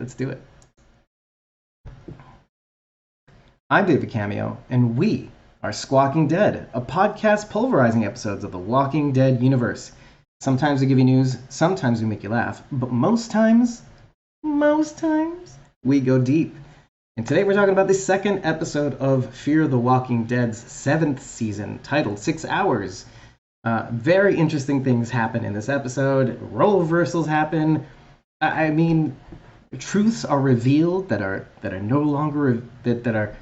let's do it. I'm David Cameo, and we are Squawking Dead, a podcast pulverizing episodes of the Walking Dead universe. Sometimes we give you news, sometimes we make you laugh, but most times, we go deep. And today we're talking about the second episode of Fear the Walking Dead's 7th season, titled 6 Hours. Very interesting things happen in this episode. Role reversals happen. I mean, truths are revealed that are no longer that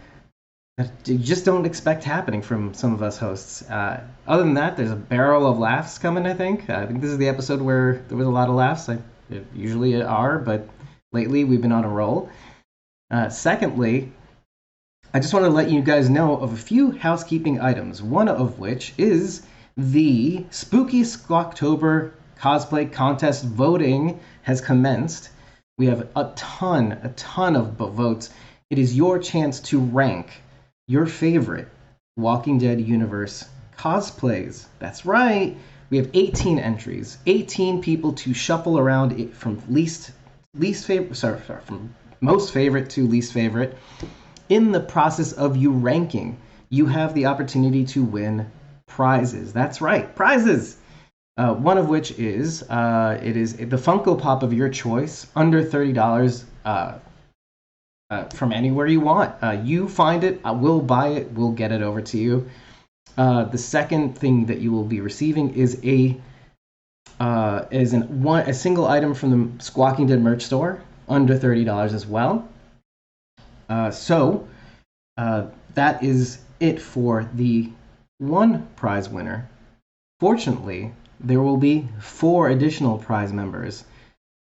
you just don't expect happening from some of us hosts. Other than that, there's a barrel of laughs coming. I think this is the episode where there was a lot of laughs. There usually are, but lately we've been on a roll. Secondly, I just want to let you guys know of a few housekeeping items. One of which is the Spooky Squawktober cosplay contest voting has commenced. We have a ton of votes. It is your chance to rank your favorite Walking Dead universe cosplays. That's right. We have 18 entries, 18 people to shuffle around it from from most favorite to least favorite. In the process of you ranking, you have the opportunity to win prizes. That's right, prizes. One of which is it is the Funko Pop of your choice, under $30, from anywhere you want. You find it, we'll buy it, we'll get it over to you. The second thing that you will be receiving is a single item from the Squawking Dead merch store, under $30 as well. So that is it for the one prize winner. Fortunately, there will be 4 additional prize members.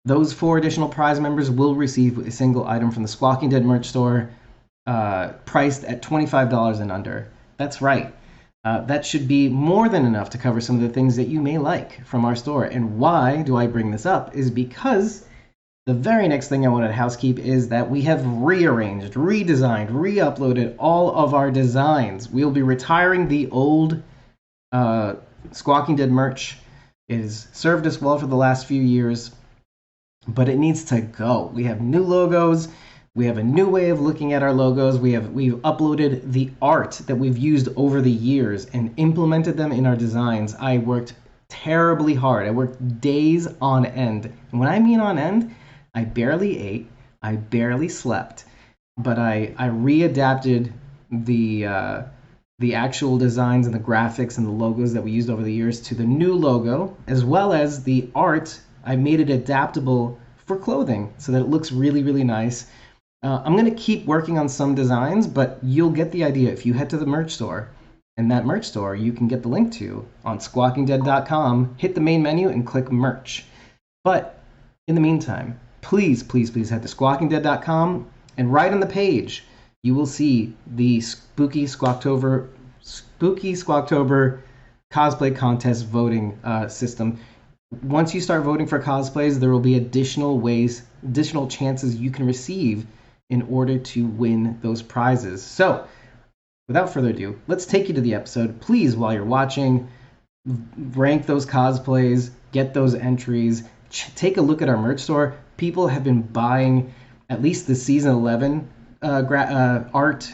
Those 4 additional prize members will receive a single item from the Squawking Dead merch store, priced at $25 and under. That's right. That should be more than enough to cover some of the things that you may like from our store. And why do I bring this up is because the very next thing I wanted to housekeep is that we have rearranged, redesigned, re-uploaded all of our designs. We'll be retiring the old Squawking Dead merch. It has served us well for the last few years, but it needs to go. We have new logos. We have a new way of looking at our logos. We've uploaded the art that we've used over the years and implemented them in our designs. I worked terribly hard. I worked days on end. And when I mean on end, I barely ate, I barely slept, but I readapted the actual designs and the graphics and the logos that we used over the years to the new logo, as well as the art. I made it adaptable for clothing so that it looks really, really nice. I'm going to keep working on some designs, but you'll get the idea if you head to the merch store. And that merch store you can get the link to on squawkingdead.com, hit the main menu and click merch. But in the meantime, please head to squawkingdead.com, and right on the page you will see the Spooky Squawktober cosplay contest voting system. Once you start voting for cosplays, there will be additional chances you can receive in order to win those prizes. So, without further ado, let's take you to the episode. Please, while you're watching, rank those cosplays, get those entries, take a look at our merch store. People have been buying at least the season 11 art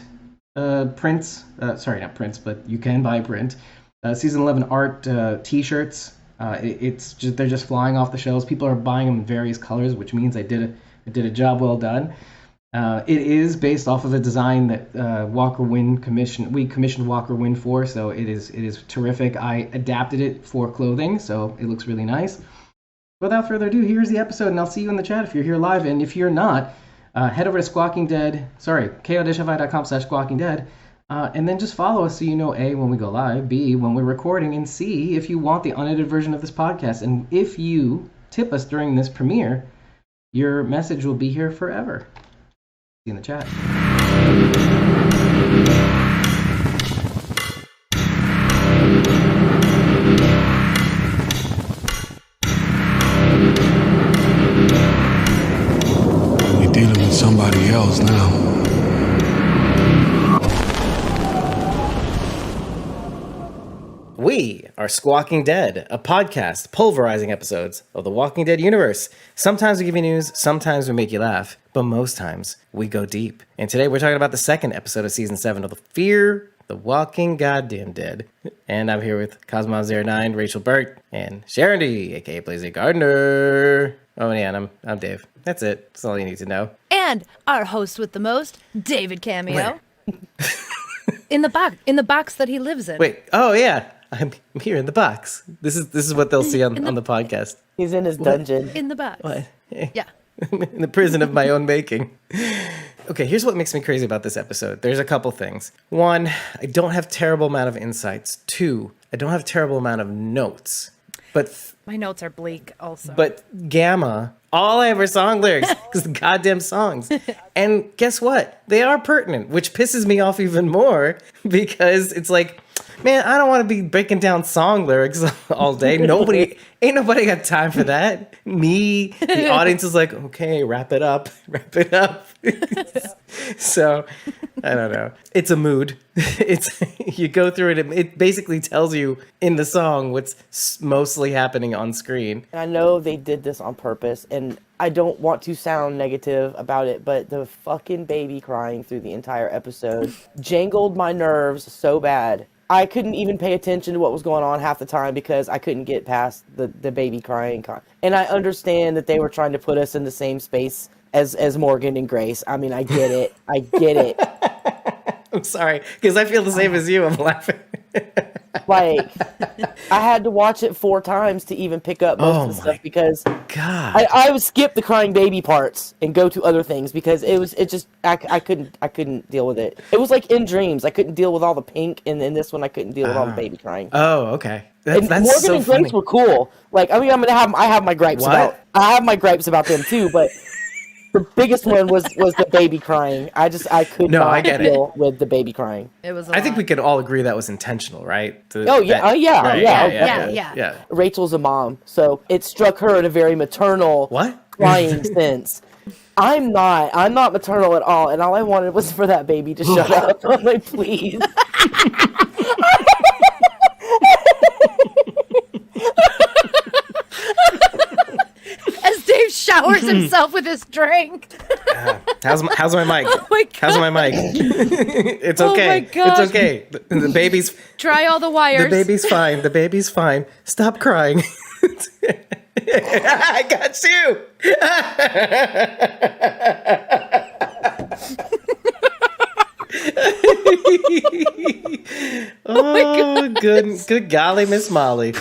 prints. Sorry, not prints, but you can buy print. Season 11 art t-shirts. They're just flying off the shelves. People are buying them in various colors, which means I did a job well done. It is based off of a design that Walker Wynn commissioned. We commissioned Walker Wynn for, so it is terrific. I adapted it for clothing, so it looks really nice. Without further ado, here's the episode, and I'll see you in the chat if you're here live. And if you're not, head over to ko-fi.com/squawkingdead, and then just follow us so you know A, when we go live, B, when we're recording, and C, if you want the unedited version of this podcast. And if you tip us during this premiere, your message will be here forever. See you in the chat. We're dealing with somebody else now. We are Squawking Dead, a podcast pulverizing episodes of the Walking Dead universe. Sometimes we give you news, sometimes we make you laugh, but most times we go deep. And today we're talking about the second episode of season 7 of the Fear the Walking Goddamn Dead. And I'm here with Cosmos09, Rachel Burt, and Sharon D, aka Blazy Gardner. Oh, and yeah, I'm Dave. That's it. That's all you need to know. And our host with the most, David Cameo. in the box that he lives in. Wait. Oh yeah, I'm here in the box. This is what they'll see on the podcast. He's in his dungeon. In the box. What? Yeah. In the prison of my own making. Okay, here's what makes me crazy about this episode. There's a couple things. One, I don't have terrible amount of insights. Two, I don't have terrible amount of notes. But my notes are bleak also. But Gamma, all I have are song lyrics, because the goddamn songs. And guess what? They are pertinent, which pisses me off even more, because it's like, man, I don't want to be breaking down song lyrics all day. Ain't nobody got time for that. Me, the audience is like, okay, wrap it up. So, I don't know. It's a mood. You go through it. It basically tells you in the song what's mostly happening on screen. And I know they did this on purpose, and I don't want to sound negative about it, but the fucking baby crying through the entire episode jangled my nerves so bad. I couldn't even pay attention to what was going on half the time because I couldn't get past the baby crying. And I understand that they were trying to put us in the same space as Morgan and Grace. I mean, I get it. I'm sorry, because I feel the same as you. I'm laughing. Like, I had to watch it 4 times to even pick up most of the stuff because God. I would skip the crying baby parts and go to other things because I couldn't deal with it. It was like in Dreams. I couldn't deal with all the pink, and in this one I couldn't deal with all the baby crying. Oh, okay. That's Morgan so and Grace funny. were cool. Like, I mean, I have my gripes about them too, but the biggest one was the baby crying. I could not deal with the baby crying. It was. I think we can all agree that was intentional, right? Yeah. Rachel's a mom, so it struck her in a very maternal, crying sense. I'm not maternal at all, and all I wanted was for that baby to shut up. I'm like, please. As Dave showers himself with his drink. How's my mic? Oh my God. How's my mic? It's okay. Oh my gosh. It's okay. The baby's Dry all the wires. The baby's fine. Stop crying. I got you. Oh, good golly, Miss Molly.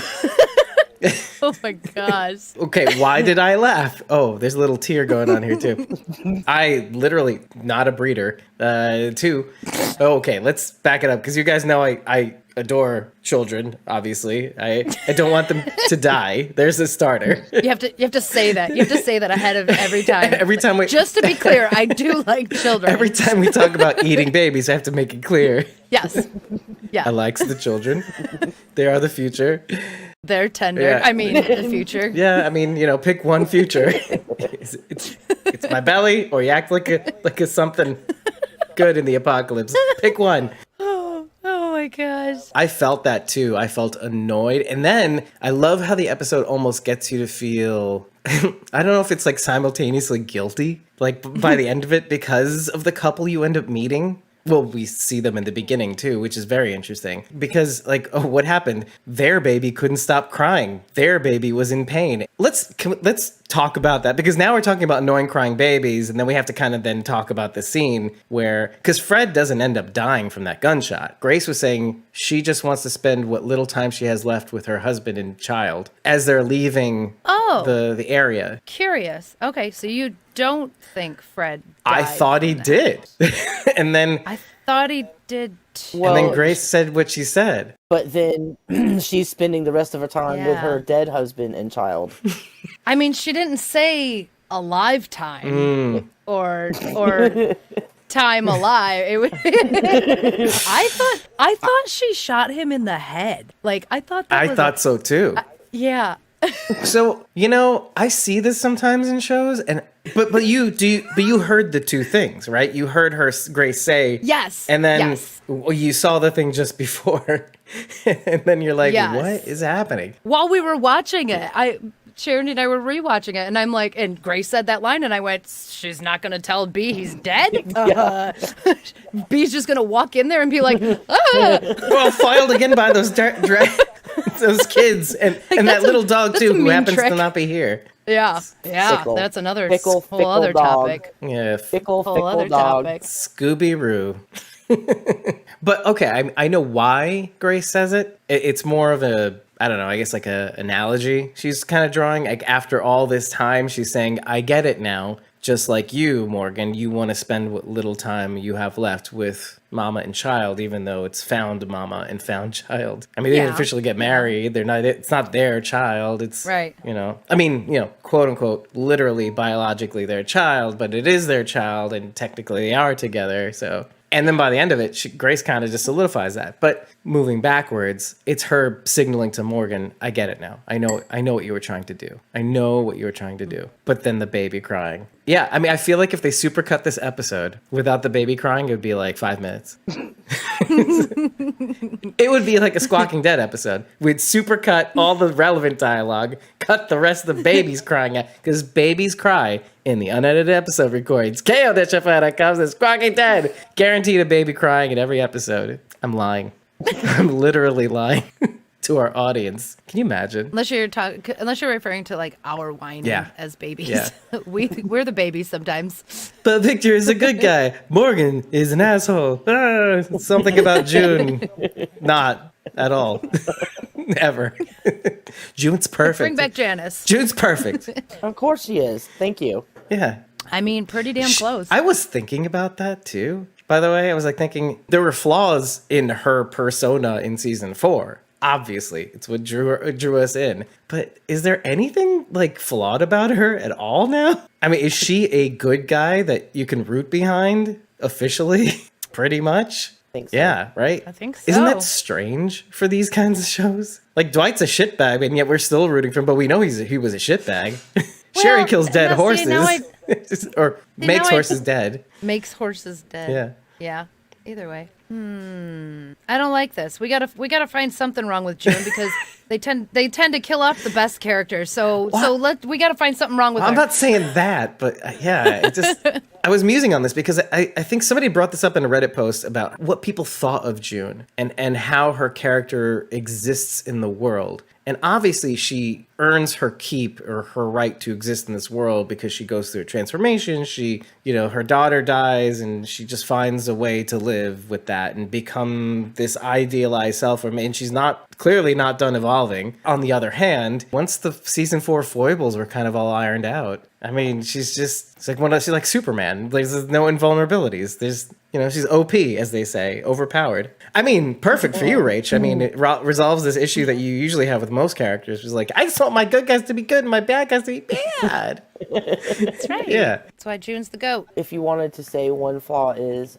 Oh my gosh. Okay, why did I laugh? Oh, there's a little tear going on here too. I literally, not a breeder. Okay, let's back it up because you guys know I adore children, obviously. I don't want them to die. There's a starter. You have to say that. You have to say that ahead of every time. Every time Just to be clear, I do like children. Every time we talk about eating babies, I have to make it clear. Yes. Yeah. I like the children. They are the future. They're tender. Yeah. I mean, the future. Yeah, I mean, pick one future. It's my belly, or you act like a something good in the apocalypse. Pick one. Oh my gosh. I felt that too. I felt annoyed. And then I love how the episode almost gets you to feel, I don't know if it's like simultaneously guilty, like by the end of it, because of the couple you end up meeting. Well, we see them in the beginning too, which is very interesting because what happened? Their baby couldn't stop crying. Their baby was in pain. Let's talk about that because now we're talking about annoying crying babies, and then we have to kind of then talk about the scene where, because Fred doesn't end up dying from that gunshot. Grace was saying she just wants to spend what little time she has left with her husband and child as they're leaving the area. Curious. Okay, so you don't think Fred died? I thought he did. And then I thought he did too. And then Grace said what she said. But then she's spending the rest of her time with her dead husband and child. I mean, she didn't say alive time or time alive. I thought she shot him in the head. Like I thought so too. So, I see this sometimes in shows, but you heard the two things, right? You heard Grace say Yes. and then yes. you saw the thing just before, and then you're like, Yes. what is happening? While we were watching it, Sharon and I were rewatching it, and I'm like, and Grace said that line, and I went, she's not going to tell B he's dead? B's just going to walk in there and be like, ah! Well, foiled again by those those kids and that little dog too, who happens to not be here. Yeah, Fickle. that's another Fickle whole other dog. topic. Yeah, Fickle Other dog. topic. Scooby-Roo. But okay, I know why Grace says it. It's more of a, I don't know, I guess like a analogy she's kind of drawing. Like after all this time, she's saying, I get it now. Just like you, Morgan, you want to spend what little time you have left with mama and child, even though it's found mama and found child. I mean, they didn't officially get married. They're not. It's not their child. It's right. I mean, quote unquote, literally, biologically, their child, but it is their child, and technically they are together. So. And then by the end of it, Grace kind of just solidifies that. But moving backwards, it's her signaling to Morgan, I get it now. I know what you were trying to do. I know what you were trying to do. But then the baby crying. Yeah, I mean, I feel like if they supercut this episode without the baby crying, it would be like 5 minutes. It would be like a Squawking Dead episode. We'd supercut all the relevant dialogue, cut the rest of the babies crying out, because babies cry in the unedited episode recordings. KO.com says Squawking Dead. Guaranteed a baby crying in every episode. I'm lying. I'm literally lying to our audience. Can you imagine? Unless you're referring to like our whining as babies. Yeah. We're the babies sometimes. But Victor is a good guy. Morgan is an asshole. Something about June. Not at all. Ever. June's perfect. Bring back Janice. June's perfect. Of course she is. Thank you. Yeah. I mean, pretty damn close. I was thinking about that too. By the way, I was like thinking there were flaws in her persona in season 4. Obviously, it's what drew us in. But is there anything like flawed about her at all now? I mean, is she a good guy that you can root behind officially? Pretty much. I think so. Yeah, right? I think so. Isn't that strange for these kinds of shows? Like Dwight's a shitbag, and yet we're still rooting for him, but we know he was a shitbag. Sherry kills dead horses. Or makes horses dead. Makes horses dead. Yeah. Yeah. Either way. I don't like this. We gotta find something wrong with June because they tend to kill off the best characters. So we gotta find something wrong with her. I'm not saying that, but yeah, it just I was musing on this because I think somebody brought this up in a Reddit post about what people thought of June and how her character exists in the world. And obviously she earns her keep or her right to exist in this world because she goes through a transformation. She, her daughter dies and she just finds a way to live with that and become this idealized self. And she's clearly not done evolving. On the other hand, once the season 4 foibles were kind of all ironed out, I mean, she's like Superman. There's no invulnerabilities. There's, she's OP, as they say, overpowered. I mean, perfect for you, Rach. I mean, it resolves this issue that you usually have with most characters. It's like, I just want my good guys to be good and my bad guys to be bad. That's right. Yeah. That's why June's the GOAT. If you wanted to say one flaw is,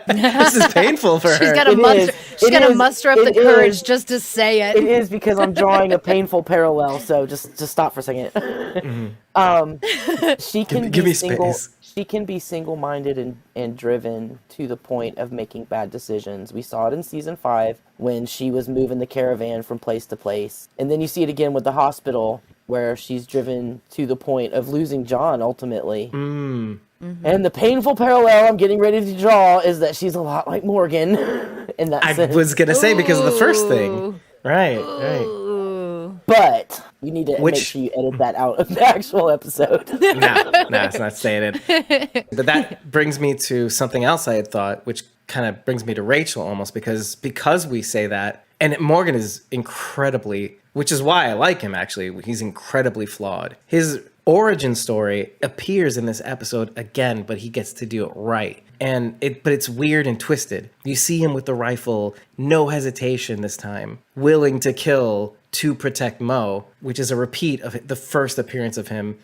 This is painful for her. She's got to muster up the courage just to say it. It is because I'm drawing a painful parallel. So just stop for a second. She can give be me single. space. She can be single-minded and driven to the point of making bad decisions. We saw it in season 5 when she was moving the caravan from place to place, and then you see it again with the hospital where she's driven to the point of losing John ultimately. Mm-hmm. And the painful parallel I'm getting ready to draw is that she's a lot like Morgan in that sense. I was gonna say because of the first thing, right. But you need to make sure you edit that out of the actual episode. No, it's not saying it. But that brings me to something else I had thought, which kind of brings me to Rachel almost, because we say that, and Morgan is incredibly, which is why I like him actually, he's incredibly flawed. His origin story appears in this episode again, but he gets to do it right. But it's weird and twisted. You see him with the rifle, no hesitation this time, willing to kill to protect Mo, which is a repeat of the first appearance of him,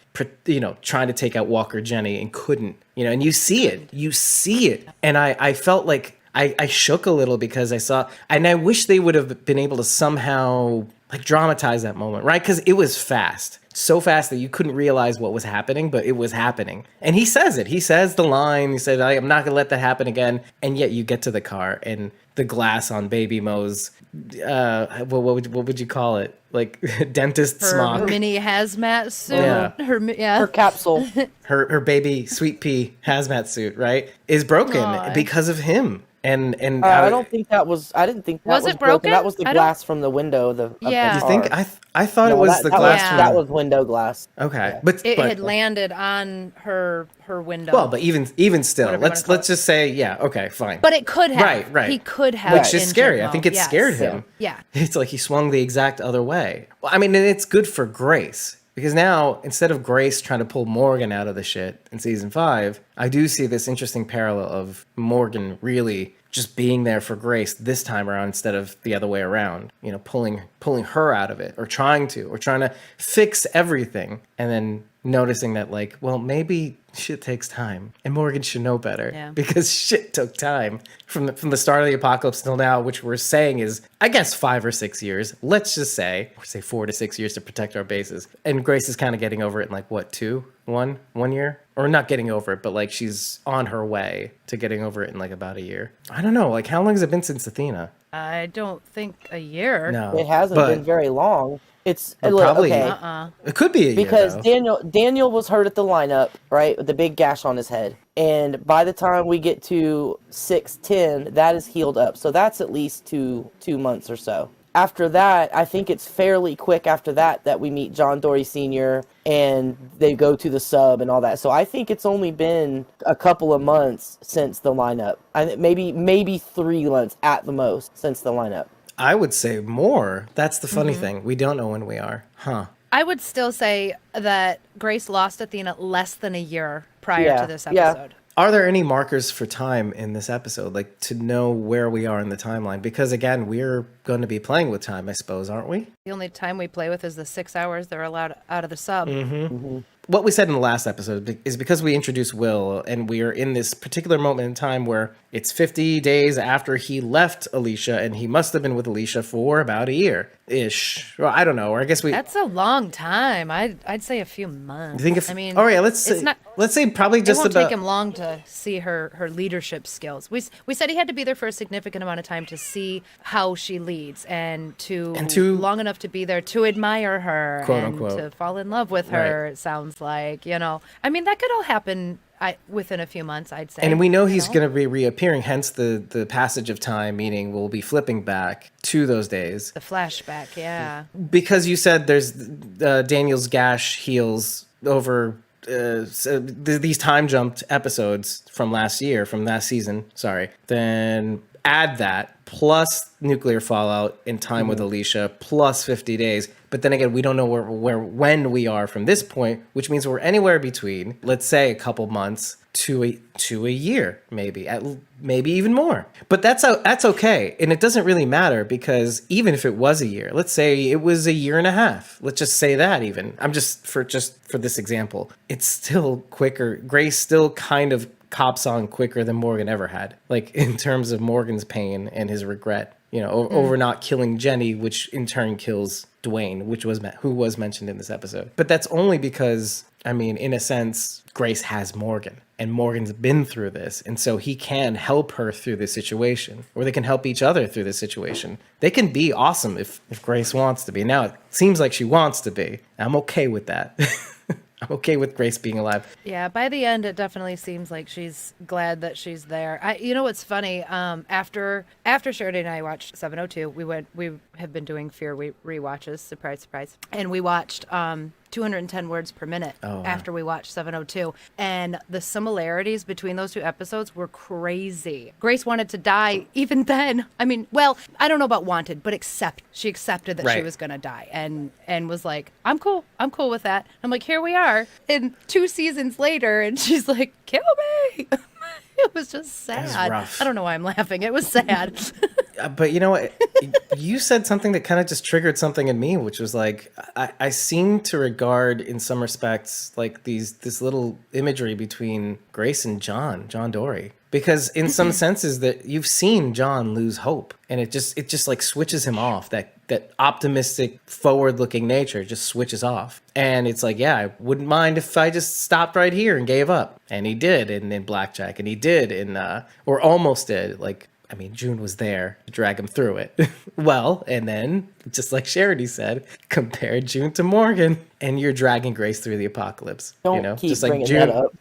trying to take out Walker Jenny and couldn't, and you see it. And I felt like I shook a little because I saw, and I wish they would have been able to somehow like dramatize that moment, right? Because it was fast. So fast that you couldn't realize what was happening, but it was happening. And he says it. He says the line. He said, I'm not going to let that happen again. And yet you get to the car and the glass on Baby Mo's, what would you call it? Like dentist Her smock. mini hazmat suit. Yeah. Her capsule. Her baby sweet pea hazmat suit, right, is broken Aw. because of him. And I don't think that was. I didn't think that Was was it broken. broken? That was the I don't- glass from the window. Yeah. you think I thought it No, was the glass was- from that was window glass. okay, but It had landed on her window. well, but even still, Whatever you wanna let's call it. just say yeah, okay, fine. But it could have. Right. He could have. Which is injured scary. I Mo. think it Yes. scared him. Yeah. It's like he swung the exact other way. Well, I mean, and it's good for Grace because now instead of Grace trying to pull Morgan out of the shit in season 5, I do see this interesting parallel of Morgan really just being there for Grace this time around instead of the other way around. You know, pulling her out of it or trying to fix everything and then noticing that like, well, maybe shit takes time and Morgan should know better because shit took time from the start of the apocalypse till now, which we're saying is, I guess, 5 or 6 years. Let's just say 4 to 6 years to protect our bases. And Grace is kind of getting over it in like what, 1 year? Or not getting over it, but like she's on her way to getting over it in like about a year. I don't know. Like how long has it been since Athena? I don't think a year. No. It hasn't but been very long. It's But look, probably- okay. It could be a year Because though. Daniel was hurt at the lineup, right, with the big gash on his head, and by the time we get to 6:10, that is healed up. So that's at least two months or so. After that, I think it's fairly quick after that we meet John Dory Sr. and they go to the sub and all that. So I think it's only been a couple of months since the lineup. Maybe 3 months at the most since the lineup. I would say more. That's the funny thing. We don't know when we are. Huh. I would still say that Grace lost Athena less than a year prior Yeah, to this yeah. episode. Are there any markers for time in this episode, like to know where we are in the timeline? Because again, we're going to be playing with time, I suppose, aren't we? The only time we play with is the 6 hours they're allowed out of the sub. What we said in the last episode is because we introduced Will and we are in this particular moment in time where it's 50 days after he left Alicia and he must have been with Alicia for about a year-ish. Well, I don't know. Or I guess we... That's a long time. I'd say a few months. You think if... I mean, all right, let's it's say, not- let's say probably It just won't about... take him long to see her leadership skills. We said he had to be there for a significant amount of time to see how she leads and to long enough to be there to admire her Quote, and unquote. to fall in love with her. Right. It sounds like, I mean, that could all happen within a few months, I'd say. And we know he's going to be reappearing, hence the passage of time, meaning we'll be flipping back to those days. The flashback, yeah. Because you said there's Daniel's gash heals over these time jumped episodes from last season, then add that plus nuclear fallout in time with Alicia plus 50 days. But then again, we don't know when we are from this point, which means we're anywhere between, let's say, a couple months to a year, maybe even more. But that's okay, and it doesn't really matter because even if it was a year, let's say it was a year and a half. Let's just say that even. I'm just for this example, it's still quicker. Grace still kind of cops on quicker than Morgan ever had, like in terms of Morgan's pain and his regret, over not killing Jenny, which in turn kills Dwayne, who was mentioned in this episode. But that's only because, I mean, in a sense, Grace has Morgan, and Morgan's been through this, and so he can help her through this situation, or they can help each other through this situation. They can be awesome if Grace wants to be. Now it seems like she wants to be. I'm okay with that. I'm okay with Grace being alive. Yeah, by the end, it definitely seems like she's glad that she's there. You know what's funny? After Sheridan and I watched 702, we have been doing Fear rewatches. Surprise, surprise. And we watched 210 words per minute after we watched 702. And the similarities between those two episodes were crazy. Grace wanted to die even then. I mean, well, I don't know about wanted, but she accepted that she was going to die and was like, I'm cool with that. I'm like, here we are in 2 seasons later. And she's like, kill me. It was just sad. rough. I don't know why I'm laughing. It was sad. But you know what? You said something that kind of just triggered something in me, which was like, I seem to regard in some respects like this little imagery between Grace and John Dory. because in some senses that you've seen John lose hope, and it just like switches him off. That optimistic, forward-looking nature just switches off, and it's like, yeah, I wouldn't mind if I just stopped right here and gave up, and he did in Blackjack, and he did in or almost did. Like, I mean, June was there to drag him through it. Well, and then, just like Charity said, compare June to Morgan, and you're dragging Grace through the apocalypse. Don't keep just like bringing June. that up.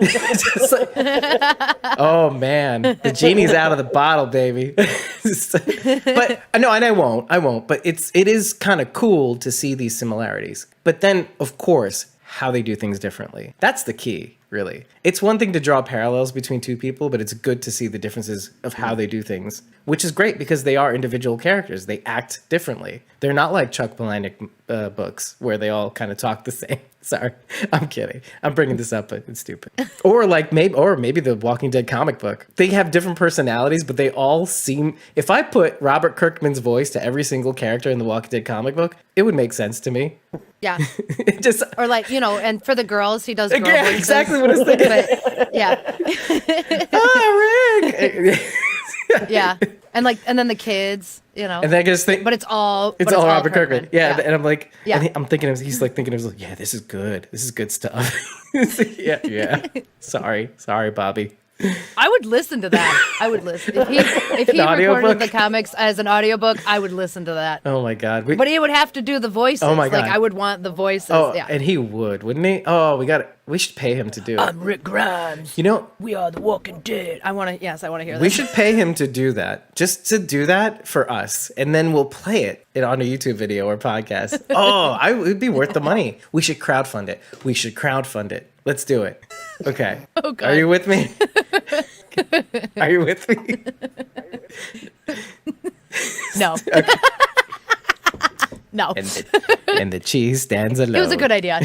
Just like, oh man, the genie's out of the bottle, baby. But no, and I won't. But it is kind of cool to see these similarities. But then, of course, how they do things differently. That's the key. Really. It's one thing to draw parallels between two people, but it's good to see the differences of how they do things, which is great because they are individual characters. They act differently. They're not like Chuck Palahniuk books where they all kind of talk the same. Sorry, I'm kidding. I'm bringing this up, but it's stupid. Or maybe the Walking Dead comic book. They have different personalities, but they all seem. If I put Robert Kirkman's voice to every single character in the Walking Dead comic book, it would make sense to me. Yeah. It just Or like, and for the girls, he does girl voices. exactly what I was thinking. But, yeah. Rick. Yeah. And then the kids, And then I just think, but it's all Robert Kirkman. Yeah, and I'm like, yeah. I'm thinking he's like thinking of, like, yeah, this is good stuff. yeah. Sorry, Bobby. I would listen to that. I would listen. If he recorded the comics as an audiobook, I would listen to that. Oh my God. But he would have to do the voices. Oh my God. Like I would want the voices. Oh, yeah. and he would, wouldn't he? Oh, we should pay him to do it. I'm Rick Grimes. We are the Walking Dead. I want to hear that. We should pay him to do that. Just to do that for us. And then we'll play it on a YouTube video or podcast. It would be worth the money. We should crowdfund it. Let's do it. Okay. Oh, God. Are you with me? Are you with me? No. Okay. No. And the cheese stands alone. It was a good idea.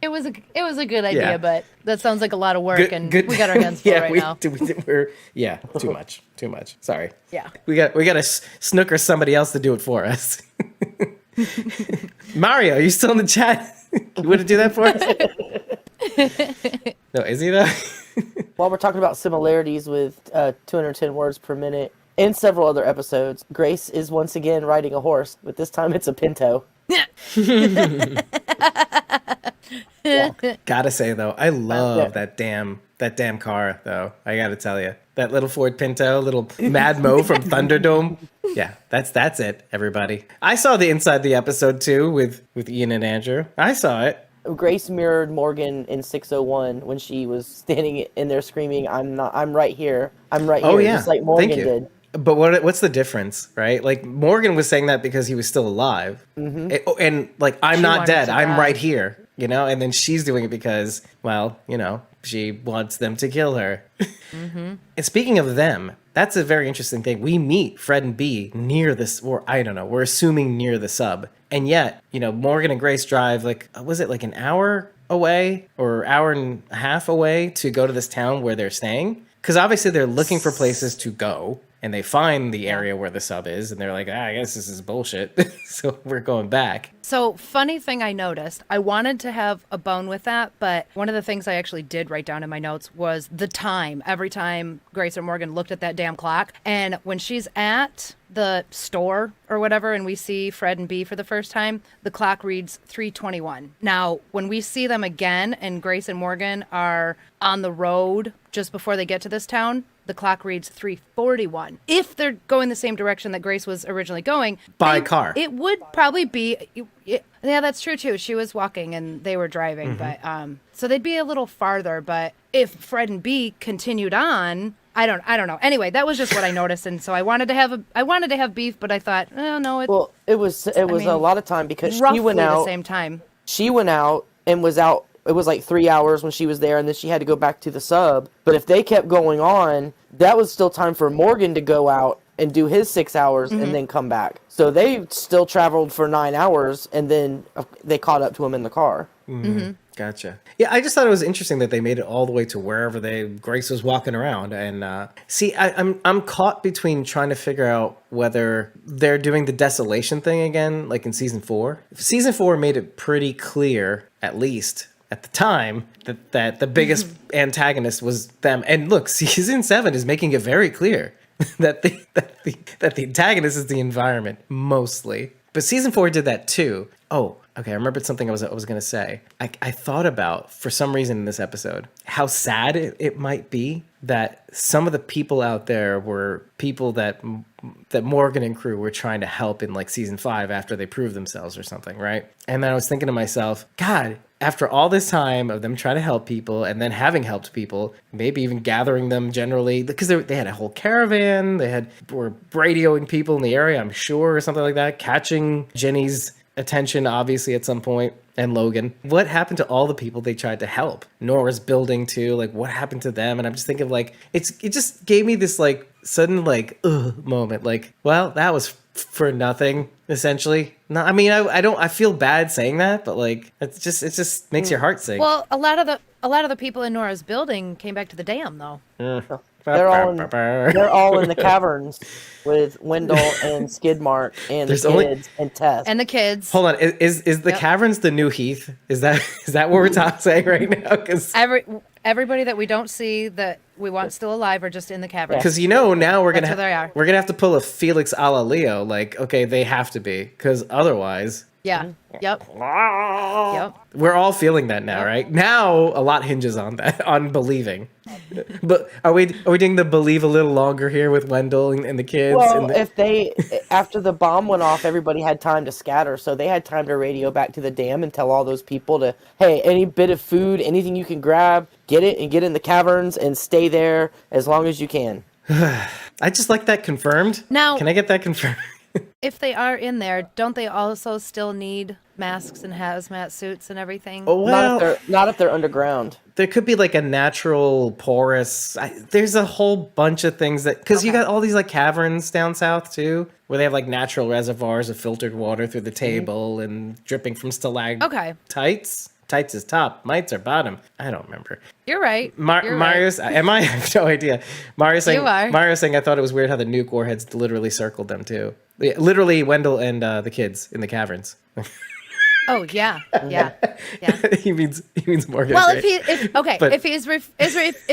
It was a good idea, Yeah. but that sounds like a lot of work, and we got our hands full now. Too much. Sorry. Yeah. We got to snooker somebody else to do it for us. Mario, are you still in the chat? You want to do that for us? No, is he though? While we're talking about similarities with 210 words per minute, in several other episodes, Grace is once again riding a horse, but this time it's a Pinto. Yeah. Gotta say though, I love that damn car though. I gotta tell you, that little Ford Pinto, little Mad Mo from Thunderdome. Yeah, that's it, everybody. I saw the inside the episode too with Ian and Andrew. I saw it. Grace mirrored Morgan in 601 when she was standing in there screaming, I'm right here. I'm right here. Oh, yeah. Just like Morgan did. But what's the difference, right? Like, Morgan was saying that because he was still alive. Mm-hmm. And like, I'm not dead. I'm right here, And then she's doing it because, well, she wants them to kill her. Mm-hmm. And speaking of them, that's a very interesting thing. We meet Fred and B near this, or I don't know, we're assuming near the sub. And yet, Morgan and Grace drive was it like an hour away or hour and a half away to go to this town where they're staying? Because obviously they're looking for places to go. And they find the area where the sub is, and they're like, I guess this is bullshit. So we're going back. So, funny thing I noticed, I wanted to have a bone with that, but one of the things I actually did write down in my notes was the time. Every time Grace or Morgan looked at that damn clock. And when she's at the store or whatever, and we see Fred and B for the first time, the clock reads 3:21. Now, when we see them again, and Grace and Morgan are on the road just before they get to this town, the clock reads 3:41. If they're going the same direction that Grace was originally going by car, it would probably be. Yeah, that's true too. She was walking and they were driving, but so they'd be a little farther. But if Fred and B continued on, I don't know. Anyway, that was just what I noticed, and so I wanted to have beef, but I thought, oh no, it was a lot of time because roughly she went out the same time. She went out and was out. It was like 3 hours when she was there, and then she had to go back to the sub. But if they kept going on, that was still time for Morgan to go out and do his 6 hours and then come back. So they still traveled for 9 hours, and then they caught up to him in the car. Mm-hmm. Gotcha. Yeah, I just thought it was interesting that they made it all the way to wherever Grace was walking around. And I'm caught between trying to figure out whether they're doing the desolation thing again, like in season 4. Season 4 made it pretty clear, at least at the time that the biggest antagonist was them. And look, season 7 is making it very clear that the antagonist is the environment mostly. But season 4 did that too. Oh, okay. I remembered something I was going to say. I thought about, for some reason in this episode, how sad it might be that some of the people out there were people that Morgan and crew were trying to help in like season 5 after they proved themselves or something, right? And then I was thinking to myself, God, after all this time of them trying to help people and then having helped people, maybe even gathering them generally, because they had a whole caravan, were radioing people in the area, I'm sure, or something like that, catching Jenny's attention, obviously, at some point, and Logan. What happened to all the people they tried to help? Nora's building too, like what happened to them? And I'm just thinking like, it just gave me this like sudden like, ugh moment. Like, well, that was for nothing, essentially. No, I mean, I feel bad saying that, but like, it just makes your heart sink. Well, a lot of the people in Nora's building came back to the dam, though. They're all in the caverns with Wendell and Skidmark and the kids and Tess. And the kids. Hold on, is the caverns the new Heath? Is that what we're saying right now? Because everybody that we don't see that we want still alive are just in the caverns. Because now we're That's where they are. gonna have to pull a Felix a la Leo. Like, okay, they have to be, because otherwise. Yeah. Yep. We're all feeling that now, right? Now a lot hinges on that, on believing. But are we doing the believe a little longer here with Wendell and the kids? Well, after the bomb went off, everybody had time to scatter, so they had time to radio back to the dam and tell all those people to, hey, any bit of food, anything you can grab, get it and get in the caverns and stay there as long as you can. I just like that confirmed. Now, can I get that confirmed? If they are in there, don't they also still need masks and hazmat suits and everything? Oh, well, not if they're underground. There could be like a natural porous. There's a whole bunch of things that, because you got all these like caverns down south too, where they have like natural reservoirs of filtered water through the table and dripping from stalactites. Tights is top, mites are bottom. I don't remember. You're right. Marius, am I? I have no idea. Marius saying, You are. Marius saying, I thought it was weird how the nuke warheads literally circled them too. Yeah, literally, Wendell and the kids in the caverns. Oh yeah. he means Morgan. Well, right? if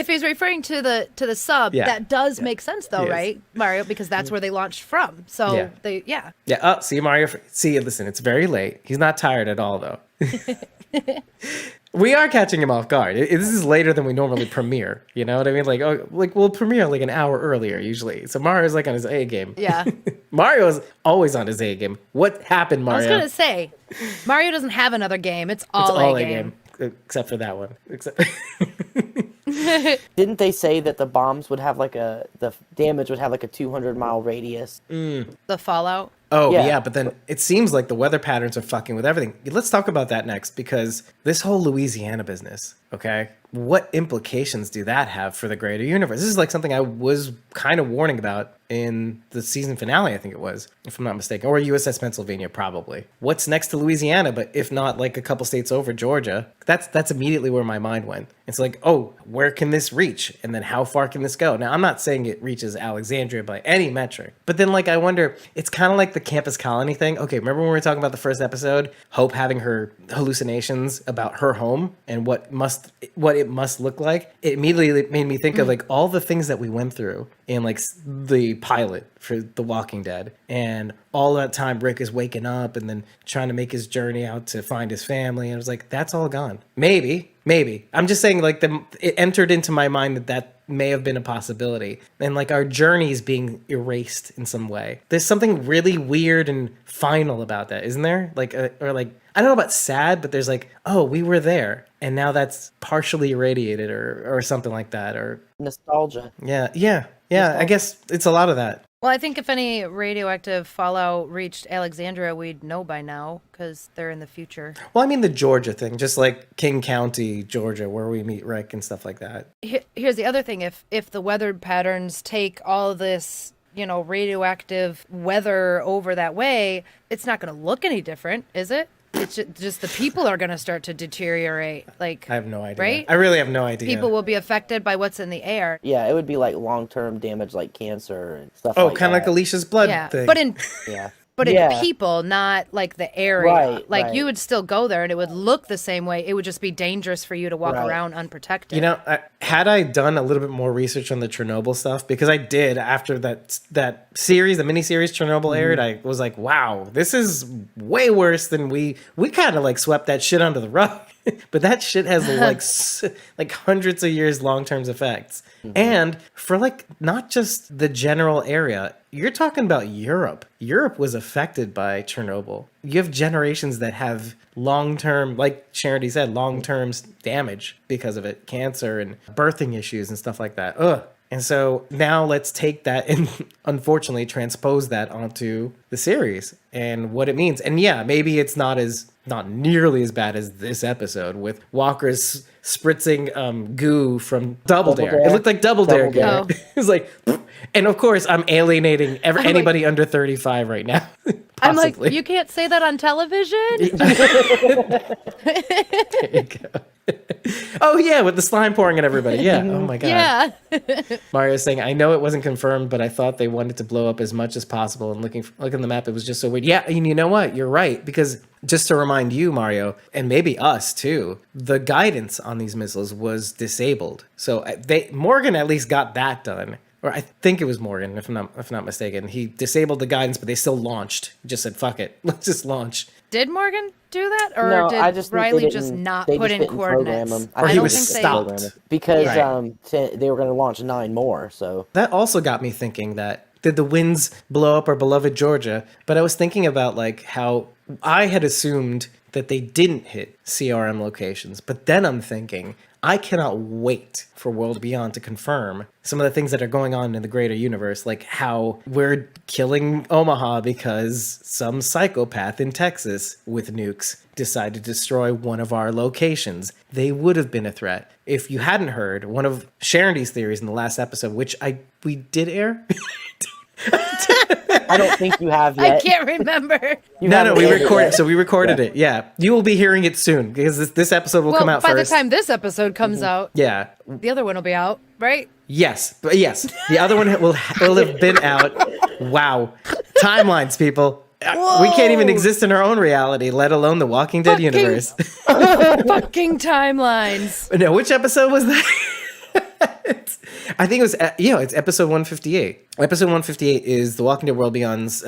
he's referring to the sub, that does make sense though, right, Mario? Because that's where they launched from. So Yeah. Oh, see, Mario. See, listen, it's very late. He's not tired at all though. We are catching him off guard. This is later than we normally premiere. You know what I mean? Like, we'll premiere like an hour earlier usually. So Mario's like on his A game. Yeah. Mario's always on his A game. What happened, Mario? I was gonna say, Mario doesn't have another game. It's all A game. Except for that one. Didn't they say that the bombs would have the damage would have like a 200-mile radius? The fallout. Oh, yeah, but then it seems like the weather patterns are fucking with everything. Let's talk about that next, because this whole Louisiana business, okay? What implications do that have for the greater universe? This is like something I was kind of warning about in the season finale, I think it was, if I'm not mistaken, or USS Pennsylvania, probably. What's next to Louisiana, but if not like a couple states over, Georgia? That's immediately where my mind went. It's like, oh, where can this reach? And then how far can this go? Now, I'm not saying it reaches Alexandria by any metric, but then like I wonder, it's kind of like the campus colony thing. Okay, remember when we were talking about the first episode, Hope having her hallucinations about her home and what it must look like? It immediately made me think of like all the things that we went through in like the pilot for The Walking Dead, and all that time Rick is waking up and then trying to make his journey out to find his family, and it was like, that's all gone. Maybe I'm just saying, like, it entered into my mind that may have been a possibility, and like our journeys being erased in some way. There's something really weird and final about that, isn't there? Like, or like, I don't know about sad, but there's like, oh, we were there and now that's partially irradiated or something like that, or nostalgia. Yeah. I guess it's a lot of that. Well, I think if any radioactive fallout reached Alexandria, we'd know by now because they're in the future. Well, I mean the Georgia thing, just like King County, Georgia, where we meet Rick and stuff like that. Here's the other thing. If the weather patterns take all this, radioactive weather over that way, it's not going to look any different, is it? It's just the people are going to start to deteriorate. Like, I have no idea. Right? I really have no idea. People will be affected by what's in the air. Yeah, it would be like long-term damage, like cancer and stuff. Oh, kind of like Alicia's blood thing. But But Yeah. in people, not like the area. Right, like right. you would still go there and it would look the same way. It would just be dangerous for you to walk Right. around unprotected. You know, had I done a little bit more research on the Chernobyl stuff, because I did after that series, the miniseries Chernobyl aired, I was like, wow, this is way worse than we kind of like swept that shit under the rug. But that shit has like hundreds of years long-term effects. And for like not just the general area, you're talking about Europe. Europe was affected by Chernobyl. You have generations that have long-term, like Charity said, long-term damage because of it, cancer and birthing issues and stuff like that. Ugh. And so now let's take that and unfortunately transpose that onto the series and what it means. And yeah, maybe it's not nearly as bad as this episode with Walker's spritzing goo from Double Dare. It looked like Double Dare. Dare. It was like, and of course I'm alienating anybody under 35 right now. I'm like, Possibly. you can't say that on television? There you go. Oh yeah, with the slime pouring at everybody. Yeah. Oh my god. Yeah. Mario's saying, I know it wasn't confirmed, but I thought they wanted to blow up as much as possible. And looking at the map, it was just so weird. Yeah, and you know what? You're right. Because just to remind you, Mario, and maybe us too, the guidance on these missiles was disabled. So Morgan at least got that done. Or I think it was Morgan, if I'm not mistaken. He disabled the guidance, but they still launched. Just said, fuck it. Let's just launch. Did Morgan do that? Or No, I did just think Riley they just didn't- not they put just in didn't program coordinates? them. Or I he don't was think they stopped. because Right. they were going to launch 9 more. So That also got me thinking that did the winds blow up our beloved Georgia? But I was thinking about like how I had assumed that they didn't hit CRM locations. But then I'm thinking, I cannot wait for World Beyond to confirm some of the things that are going on in the greater universe, like how we're killing Omaha because some psychopath in Texas with nukes decided to destroy one of our locations. They would have been a threat. If you hadn't heard one of Sharondy's theories in the last episode, which we did air. I don't think you have I yet. can't remember. You No, haven't we aired it recorded. yet. So we recorded it. Yeah, you will be hearing it soon because this episode will Well, come out by first. the time this episode comes out, Yeah. the other one will be out, right? Yes, but yes, the other one will have been out. Wow, timelines, people. We can't even exist in our own reality, let alone the Walking Dead Fucking- universe. Fucking timelines. No, which episode was that? I think it was, it's episode 158. Episode 158 is The Walking Dead World Beyond's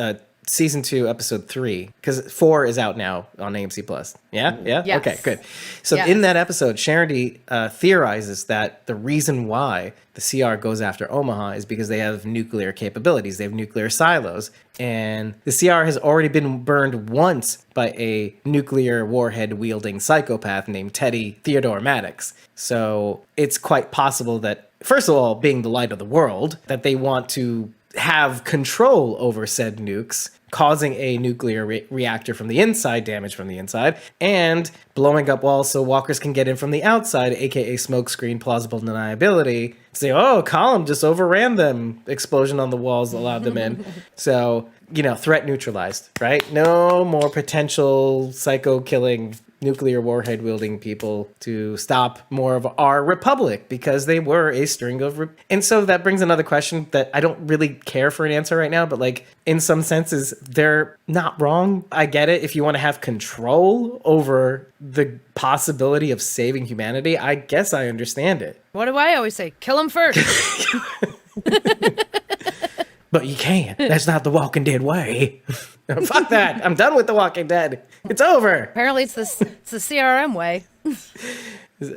season 2, episode 3, because 4 is out now on AMC Plus. Yeah? Yes. Okay, good. So Yes. in that episode, Charity theorizes that the reason why the CR goes after Omaha is because they have nuclear capabilities. They have nuclear silos. And the CR has already been burned once by a nuclear warhead wielding psychopath named Teddy Theodore Maddox. So it's quite possible that, first of all, being the light of the world, that they want to have control over said nukes, causing a nuclear reactor from the inside, damage from the inside, and blowing up walls so walkers can get in from the outside, aka smokescreen plausible deniability. Say, oh, Column just overran them. Explosion on the walls allowed them in. So, threat neutralized, right? No more potential psycho-killing nuclear warhead wielding people to stop more of our republic because they were a string of and so that brings another question that I don't really care for an answer right now, but like in some senses they're not wrong. I get it. If you want to have control over the possibility of saving humanity, I guess I understand it. What do I always say? Kill him first. But you can't. That's not the Walking Dead way. Fuck that. I'm done with the Walking Dead. It's over. Apparently, it's the CRM way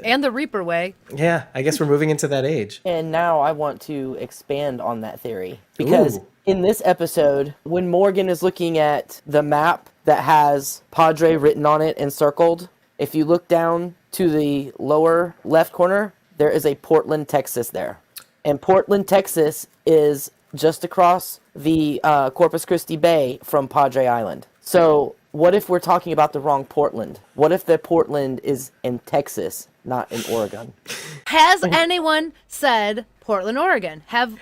and the Reaper way. Yeah, I guess we're moving into that age. And now I want to expand on that theory. Because Ooh. in this episode, when Morgan is looking at the map that has Padre written on it and circled, if you look down to the lower left corner, there is a Portland, Texas there. And Portland, Texas is just across the Corpus Christi Bay from Padre Island. So what if we're talking about the wrong Portland? What if the Portland is in Texas, not in Oregon? Has anyone said Portland, Oregon? Has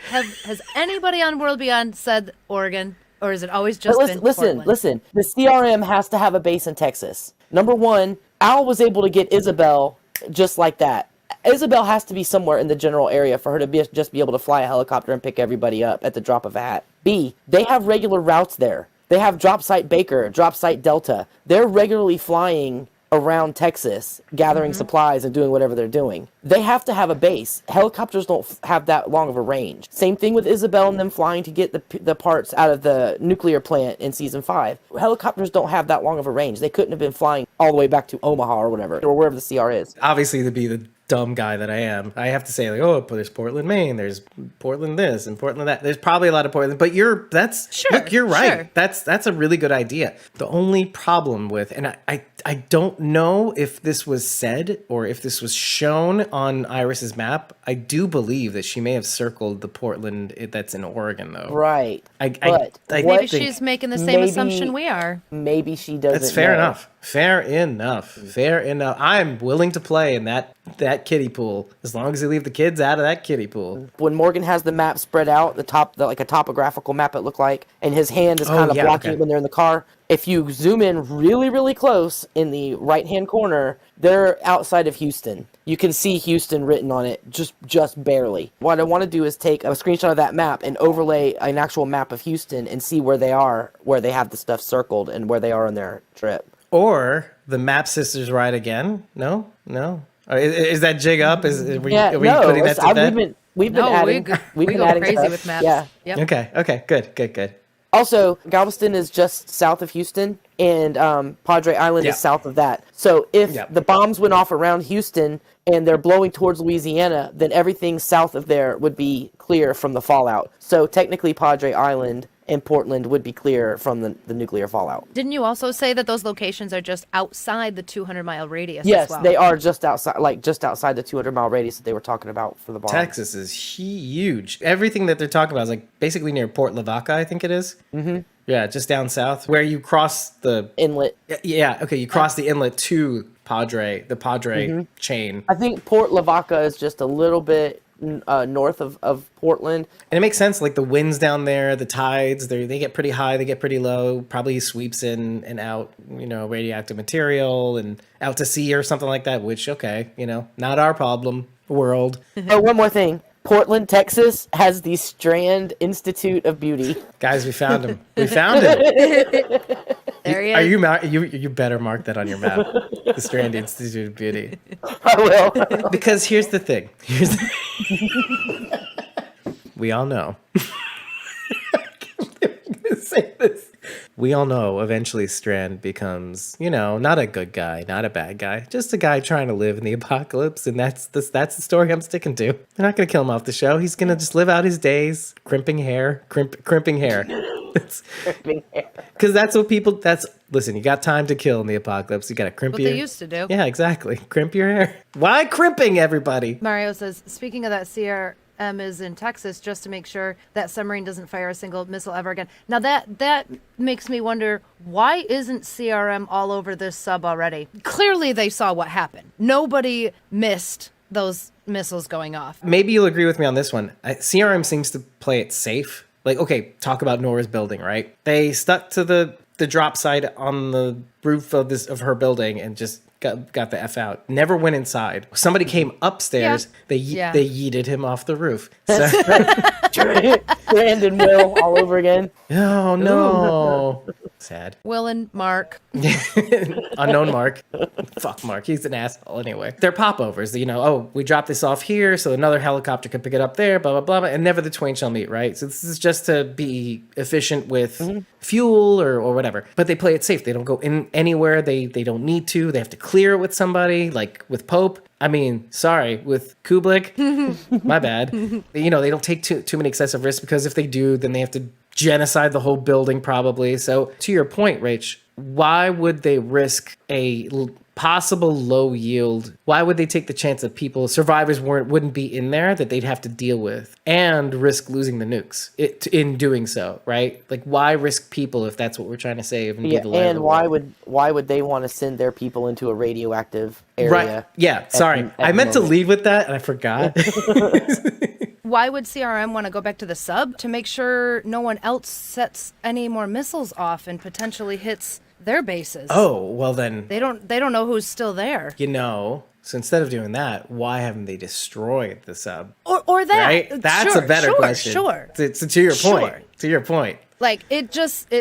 anybody on World Beyond said Oregon, or is it always just But been listen. Portland? The CRM has to have a base in Texas. Number one, Al was able to get Isabel just like that. Isabel has to be somewhere in the general area for her to just be able to fly a helicopter and pick everybody up at the drop of a hat. B, they have regular routes there. They have Drop Site Baker, Drop Site Delta. They're regularly flying around Texas, gathering supplies and doing whatever they're doing. They have to have a base. Helicopters don't have that long of a range. Same thing with Isabel and them flying to get the parts out of the nuclear plant in season 5. Helicopters don't have that long of a range. They couldn't have been flying all the way back to Omaha or whatever, or wherever the CR is. Obviously, to be the dumb guy that I am, I have to say like, oh, there's Portland, Maine, there's Portland this and Portland that. There's probably a lot of Portland, but you're right. That's a really good idea. The only problem with, and I don't know if this was said or if this was shown on Iris's map. I do believe that she may have circled the Portland that's in Oregon though. Right. Maybe she's making the same assumption we are. Maybe she doesn't. That's fair know. enough. Fair enough. I'm willing to play in that kiddie pool as long as they leave the kids out of that kiddie pool. When Morgan has the map spread out, like a topographical map it looked like, and his hand is kind of blocking it when they're in the car. If you zoom in really, really close in the right-hand corner, they're outside of Houston. You can see Houston written on it, just barely. What I want to do is take a screenshot of that map and overlay an actual map of Houston and see where they are, where they have the stuff circled, and where they are on their trip. Or the Map Sisters ride again? No. Is that jig up? Are we putting that to bed? We've been adding crazy stuff. with maps. Yeah. Yep. Okay. Good. Also, Galveston is just south of Houston, and Padre Island is south of that. So if the bombs went off around Houston and they're blowing towards Louisiana, then everything south of there would be clear from the fallout. So technically, Padre Island and Portland would be clear from the nuclear fallout. Didn't you also say that those locations are just outside the 200-mile radius? Yes, as well? they are just outside the 200-mile radius that they were talking about for the bomb. Texas is huge. Everything that they're talking about is like basically near Port Lavaca, I think it is. Mm-hmm. Yeah, just down south where you cross the inlet. Yeah, okay, you cross the inlet to the Padre chain. I think Port Lavaca is just a little bit north of Portland. And it makes sense, like the winds down there, the tides, they get pretty high, they get pretty low, probably sweeps in and out, radioactive material and out to sea or something like that, which, okay, not our problem, world. Oh, one more thing. Portland, Texas has the Strand Institute of Beauty. Guys, we found him. We found him. There he is. You better mark that on your map. The Strand Institute of Beauty. I will. Because here's the thing. We all know. I can't believe I'm gonna say this. We all know eventually Strand becomes, not a good guy, not a bad guy, just a guy trying to live in the apocalypse, and that's the story I'm sticking to. They're not gonna kill him off the show. He's gonna just live out his days, crimping hair. Because that's what people. Listen. You got time to kill in the apocalypse. You got to crimp What they used to do. Yeah, exactly. Crimp your hair. Why crimping, everybody? Mario says, speaking of that, CRM is in Texas just to make sure that submarine doesn't fire a single missile ever again. Now that makes me wonder, why isn't CRM all over this sub already? Clearly they saw what happened. Nobody missed those missiles going off. Maybe you'll agree with me on this one. CRM seems to play it safe. Like, okay, talk about Nora's building, right? They stuck to the drop site on the roof of her building and just got the F out. Never went inside. Somebody came upstairs. Yeah. They yeeted him off the roof. So. Brandon Will all over again. Oh, no. Sad. Will and Mark. Unknown Mark. Fuck Mark. He's an asshole anyway. They're popovers. We dropped this off here so another helicopter can pick it up there, blah, blah, blah, and never the twain shall meet, right? So this is just to be efficient with fuel or whatever. But they play it safe. They don't go in anywhere they don't need to. They have to clear it with somebody, like with Pope. I mean, sorry, with Kublik, my bad. They don't take too many excessive risks, because if they do, then they have to genocide the whole building probably. So to your point, Rach, why would they risk a possible low yield? Why would they take the chance that survivors wouldn't be in there that they'd have to deal with and risk losing the nukes in doing so, right? Like, why risk people if that's what we're trying to save? And why would they want to send their people into a radioactive area? Right. Yeah. Sorry, I meant to lead with that and I forgot. Why would CRM want to go back to the sub? To make sure no one else sets any more missiles off and potentially hits their bases. Oh, well then. They don't know who's still there. So instead of doing that, why haven't they destroyed the sub? Or that. Right? That's a better question. Sure. To your point. To your point. Like, it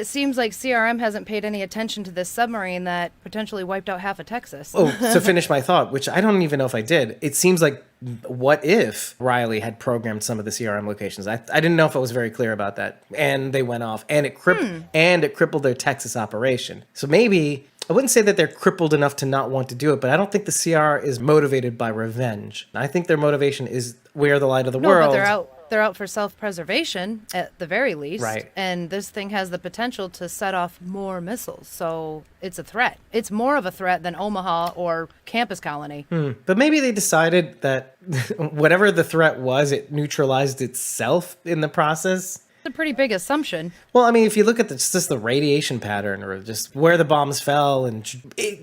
seems like CRM hasn't paid any attention to this submarine that potentially wiped out half of Texas. Oh, to finish my thought, which I don't even know if I did, it seems like, what if Riley had programmed some of the CRM locations? I didn't know if I was very clear about that. And they went off, and it crippled their Texas operation. So maybe, I wouldn't say that they're crippled enough to not want to do it, but I don't think the CR is motivated by revenge. I think their motivation is we are the light of the world. But they're out for self-preservation at the very least. Right. And this thing has the potential to set off more missiles. So it's a threat. It's more of a threat than Omaha or Campus Colony. But maybe they decided that whatever the threat was, it neutralized itself in the process. It's a pretty big assumption. Well, I mean, if you look at just the radiation pattern or just where the bombs fell, and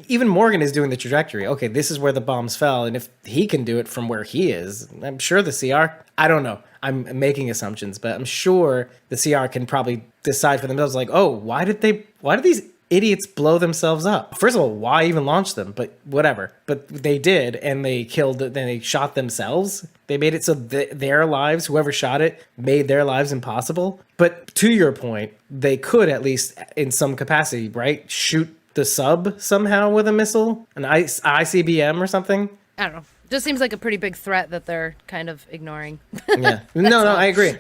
even Morgan is doing the trajectory. Okay, this is where the bombs fell, and if he can do it from where he is, I'm sure the CR, I don't know. I'm making assumptions, but I'm sure the CR can probably decide for themselves, like, oh, why did these idiots blow themselves up? First of all, why even launch them? But whatever. But they did, and they then they shot themselves. They made it so their lives, whoever shot it, made their lives impossible. But to your point, they could at least, in some capacity, right, shoot the sub somehow with a missile, an ICBM or something. I don't know. Just seems like a pretty big threat that they're kind of ignoring. Yeah. No, I agree.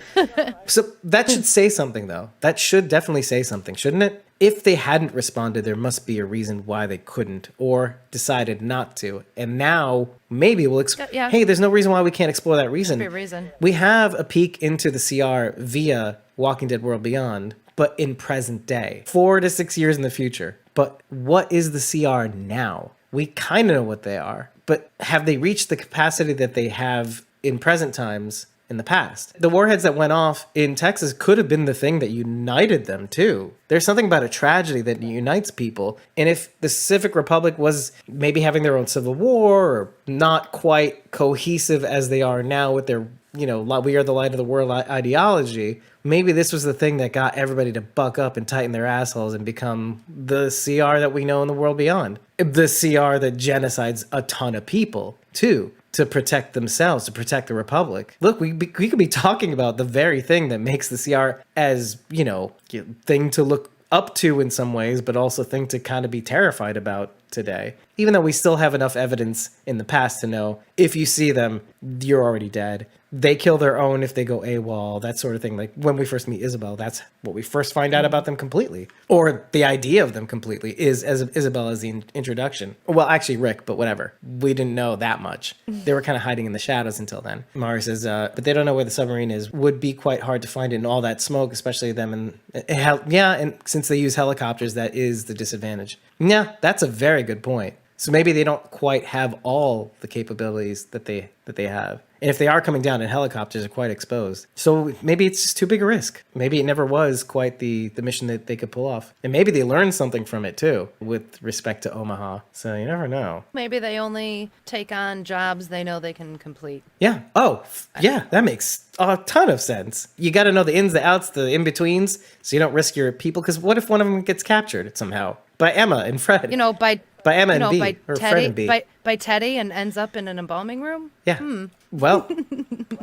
So that should say something, though. That should definitely say something, shouldn't it? If they hadn't responded, there must be a reason why they couldn't or decided not to. And now maybe we'll hey, there's no reason why we can't explore that reason. Must be a reason. We have a peek into the CR via Walking Dead World Beyond, but in present day, 4 to 6 years in the future. But what is the CR now? We kind of know what they are, but have they reached the capacity that they have in present times in the past? The warheads that went off in Texas could have been the thing that united them too. There's something about a tragedy that unites people. And if the Pacific Republic was maybe having their own civil war or not quite cohesive as they are now with their, we are the light of the world ideology, maybe this was the thing that got everybody to buck up and tighten their assholes and become the CR that we know in the world beyond. The CR that genocides a ton of people, too, to protect themselves, to protect the Republic. Look, we could be talking about the very thing that makes the CR as, thing to look up to in some ways, but also thing to kind of be terrified about today. Even though we still have enough evidence in the past to know if you see them, you're already dead. They kill their own if they go AWOL, that sort of thing. Like when we first meet Isabel, that's what we first find out about them completely. Or the idea of them completely is as Isabel as the introduction. Well, actually Rick, but whatever. We didn't know that much. They were kind of hiding in the shadows until then. Mari says, but they don't know where the submarine is. Would be quite hard to find in all that smoke, especially them. And since they use helicopters, that is the disadvantage. Yeah, that's a very good point. So maybe they don't quite have all the capabilities that they have. And if they are coming down in helicopters, are quite exposed. So maybe it's just too big a risk. Maybe it never was quite the mission that they could pull off. And maybe they learned something from it too, with respect to Omaha. So you never know. Maybe they only take on jobs they know they can complete. Yeah. Oh, yeah, that makes a ton of sense. You got to know the ins, the outs, the in-betweens, so you don't risk your people. Because what if one of them gets captured somehow? By Emma and Fred. By Emma and B, or Teddy, Fred and B. By Teddy and ends up in an embalming room? Yeah. Well,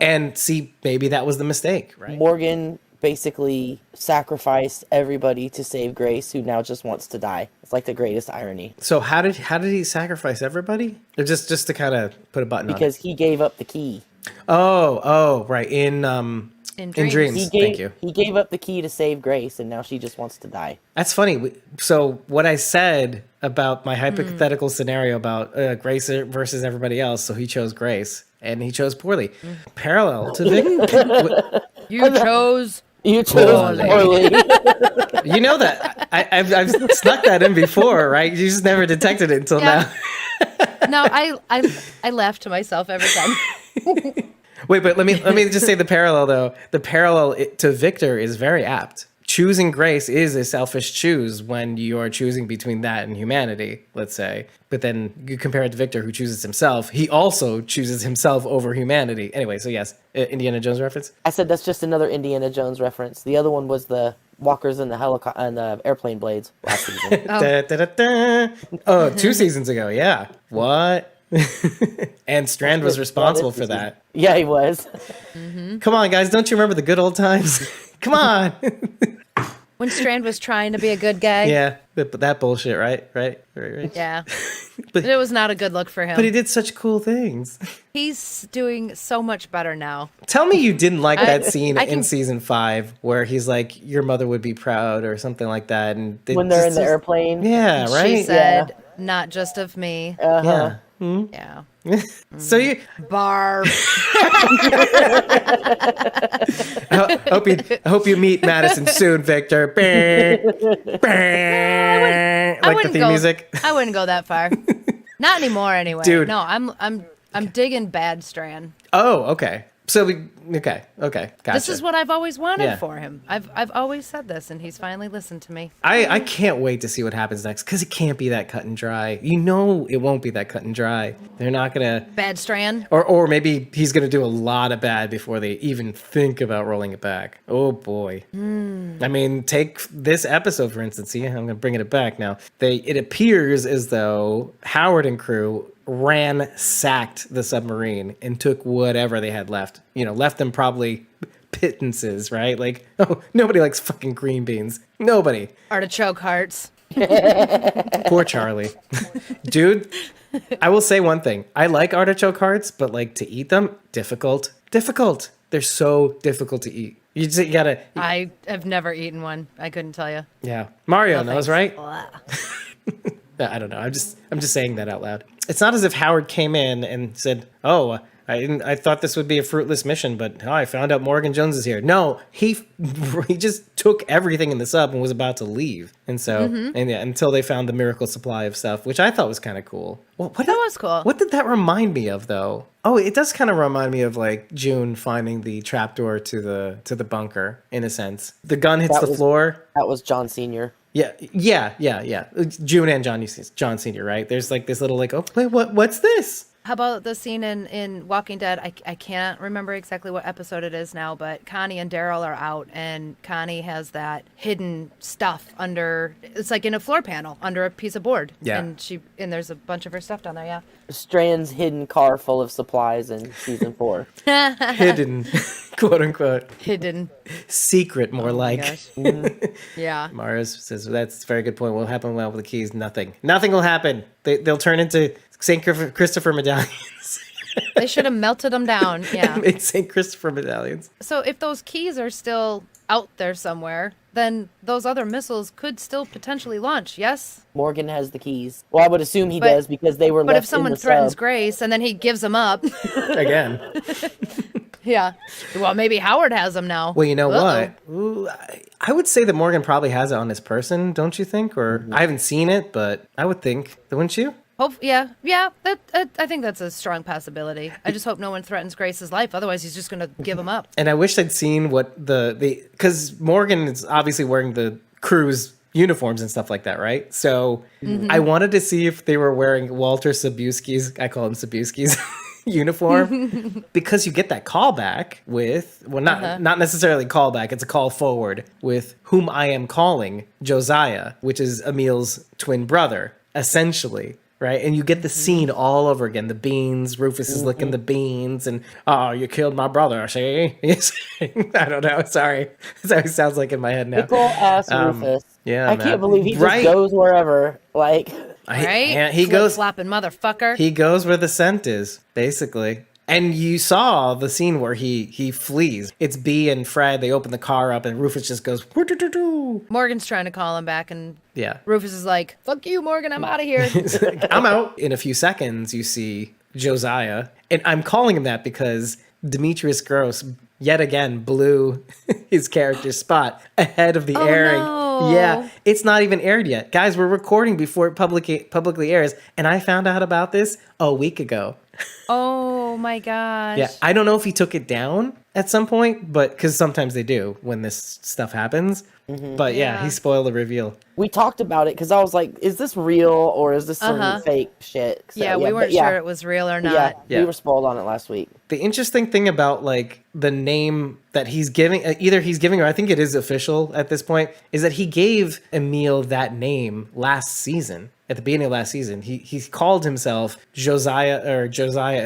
and see, maybe that was the mistake, right? Morgan basically sacrificed everybody to save Grace, who now just wants to die. It's like the greatest irony. So how did he sacrifice everybody? Or just to kind of put a button on it? Because he gave up the key. Oh, right. In Dreams. Thank you. He gave up the key to save Grace, and now she just wants to die. That's funny. So what I said about my hypothetical scenario about Grace versus everybody else, so he chose Grace, and he chose poorly. Parallel to Vic. You chose poorly. You know that. I've snuck that in before, right? You just never detected it until now. No, I laugh to myself every time. Wait, but let me just say the parallel, though. The parallel to Victor is very apt. Choosing Grace is a selfish choose when you are choosing between that and humanity, let's say. But then you compare it to Victor, who chooses himself. He also chooses himself over humanity. Anyway, so yes, Indiana Jones reference? I said that's just another Indiana Jones reference. The other one was the walkers and the airplane blades last season. Oh, 2 seasons ago, yeah. What? And Strand was responsible for that. Yeah, he was. Come on, guys, don't you remember the good old times? Come on. When Strand was trying to be a good guy. Yeah, that bullshit, right. Yeah. But It was not a good look for him. but he did such cool things. He's doing so much better now. Tell me you didn't like that scene I in can- season 5 where he's like, "Your mother would be proud" or something like that, and When they're in the airplane. Yeah, right. She said, "Not just of me." Uh-huh. Yeah. Yeah. So you Barb. I hope you meet Madison soon, Victor. Like the theme music. I wouldn't go that far. Not anymore, anyway. Dude. No, I'm digging Bad Strand. Oh, okay. So okay, gotcha. This is what I've always wanted Yeah. for him. I've always said this, and he's finally listened to me. I can't wait to see what happens next because it can't be that cut and dry. You know, it won't be that cut and dry. They're not gonna, Bad Strand. or maybe he's gonna do a lot of bad before they even think about rolling it back. Oh boy. I mean, take this episode for instance. See, I'm gonna bring it back now. It appears as though Howard and crew ransacked the submarine and took whatever they had left. Left them probably pittances, right? Like, oh, nobody likes fucking green beans. Nobody. Artichoke hearts. Poor Charlie. Dude, I will say one thing. I like artichoke hearts, but like to eat them, difficult. They're so difficult to eat. You gotta. I have never eaten one. I couldn't tell you. Yeah. Mario No knows, thanks. right? I don't know. I'm just saying that out loud. It's not as if Howard came in and said, "Oh, I thought this would be a fruitless mission, but I found out Morgan Jones is here." No, he just took everything in the sub and was about to leave. And so, until they found the miracle supply of stuff, which I thought was kind of cool. Well, That was cool. What did that remind me of, though? Oh, it does kind of remind me of like June finding the trapdoor to the bunker, in a sense. The gun hits the floor. That was John Sr. Yeah. June and John Senior, right? There's like this little like, oh, wait, what's this? How about the scene in Walking Dead? I can't remember exactly what episode it is now, but Connie and Daryl are out, and Connie has that hidden stuff under. It's like in a floor panel under a piece of board. Yeah. And there's a bunch of her stuff down there. Yeah. Strand's hidden car full of supplies in season 4. Hidden, quote unquote. Hidden. Secret, more like. Gosh. Yeah. Mars says that's a very good point. What will happen with the keys? Nothing will happen. They'll turn into St. Christopher medallions. They should have melted them down. Yeah. Made St. Christopher medallions. So if those keys are still out there somewhere, then those other missiles could still potentially launch. Yes. Morgan has the keys. Well, I would assume he But- does because they were But left if someone in the threatens sub. Grace and then he gives them up, Again. yeah. Well, maybe Howard has them now. Well, you know Uh-oh. what? Ooh, I would say that Morgan probably has it on his person, don't you think? Or I haven't seen it, but I would think, wouldn't you? Yeah. That I think that's a strong possibility. I just hope no one threatens Grace's life. Otherwise, he's just gonna give them up. And I wish I'd seen what because Morgan is obviously wearing the crew's uniforms and stuff like that, right? So I wanted to see if they were wearing Walter Sobieski's, I call him Sobieski's, uniform, because you get that callback with, well, not necessarily callback, it's a call forward with whom I am calling Josiah, which is Emil's twin brother, essentially. Right, and you get the scene all over again. The beans, Rufus is licking the beans, and oh, you killed my brother. See, I don't know. Sorry, that's how he sounds like in my head now. Pickle ass Rufus. yeah, I man. can't believe he just Right. goes wherever. Like, Right? He goes. Flopping motherfucker. He goes where the scent is, basically. And you saw the scene where he flees. It's B and Fred. They open the car up, and Rufus just goes. "Woo-doo-doo-doo." Morgan's trying to call him back, and Yeah. Rufus is like, "Fuck you, Morgan. I'm out of here." I'm out. In a few seconds, you see Josiah. And I'm calling him that because Demetrius Gross, yet again, blew his character's spot ahead of the airing. no. Yeah, it's not even aired yet. Guys, we're recording before it publicly airs. And I found out about this a week ago. Oh my gosh. Yeah, I don't know if he took it down at some point, but because sometimes they do when this stuff happens. But yeah, he spoiled the reveal. we talked about it because I was like, is this real or is this some fake shit? So, Yeah, we weren't sure it was real or not. Yeah. We were spoiled on it last week. The interesting thing about like the name that he's giving, either he's giving or I think it is official at this point, is that he gave Emil that name last season. At the beginning of last season, he called himself Josiah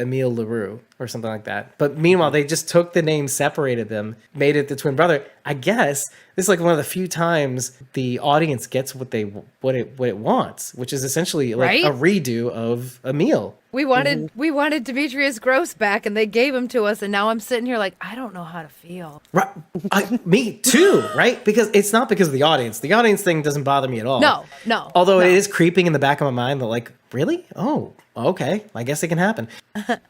Emile LaRue or something like that. But meanwhile, they just took the name, separated them, made it the twin brother. I guess This is like one of the few times the audience gets what it wants, which is essentially like Right? a redo of Emil. We wanted Demetrius Gross back, and they gave him to us, and now I'm sitting here like, I don't know how to feel. Right, me too, right? Because it's not because of the audience. The audience thing doesn't bother me at all. No. Although no. it is creeping in the back of my mind that like, really? Oh, okay. I guess it can happen.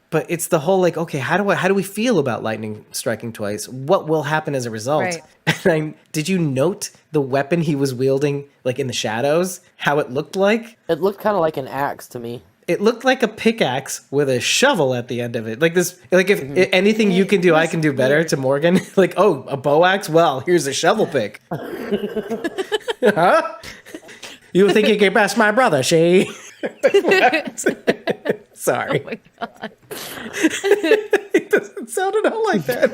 But it's the whole like, okay, how do we feel about lightning striking twice? What will happen as a result? Right. And did you note the weapon he was wielding, like in the shadows? How it looked like? It looked kind of like an axe to me. It looked like a pickaxe with a shovel at the end of it. Like this, like if anything you can do, I can do better to Morgan. Like, oh, a bow axe? Well, here's a shovel pick. Huh? You think you can best my brother, she? Sorry. Oh my God. It doesn't sound at all like that.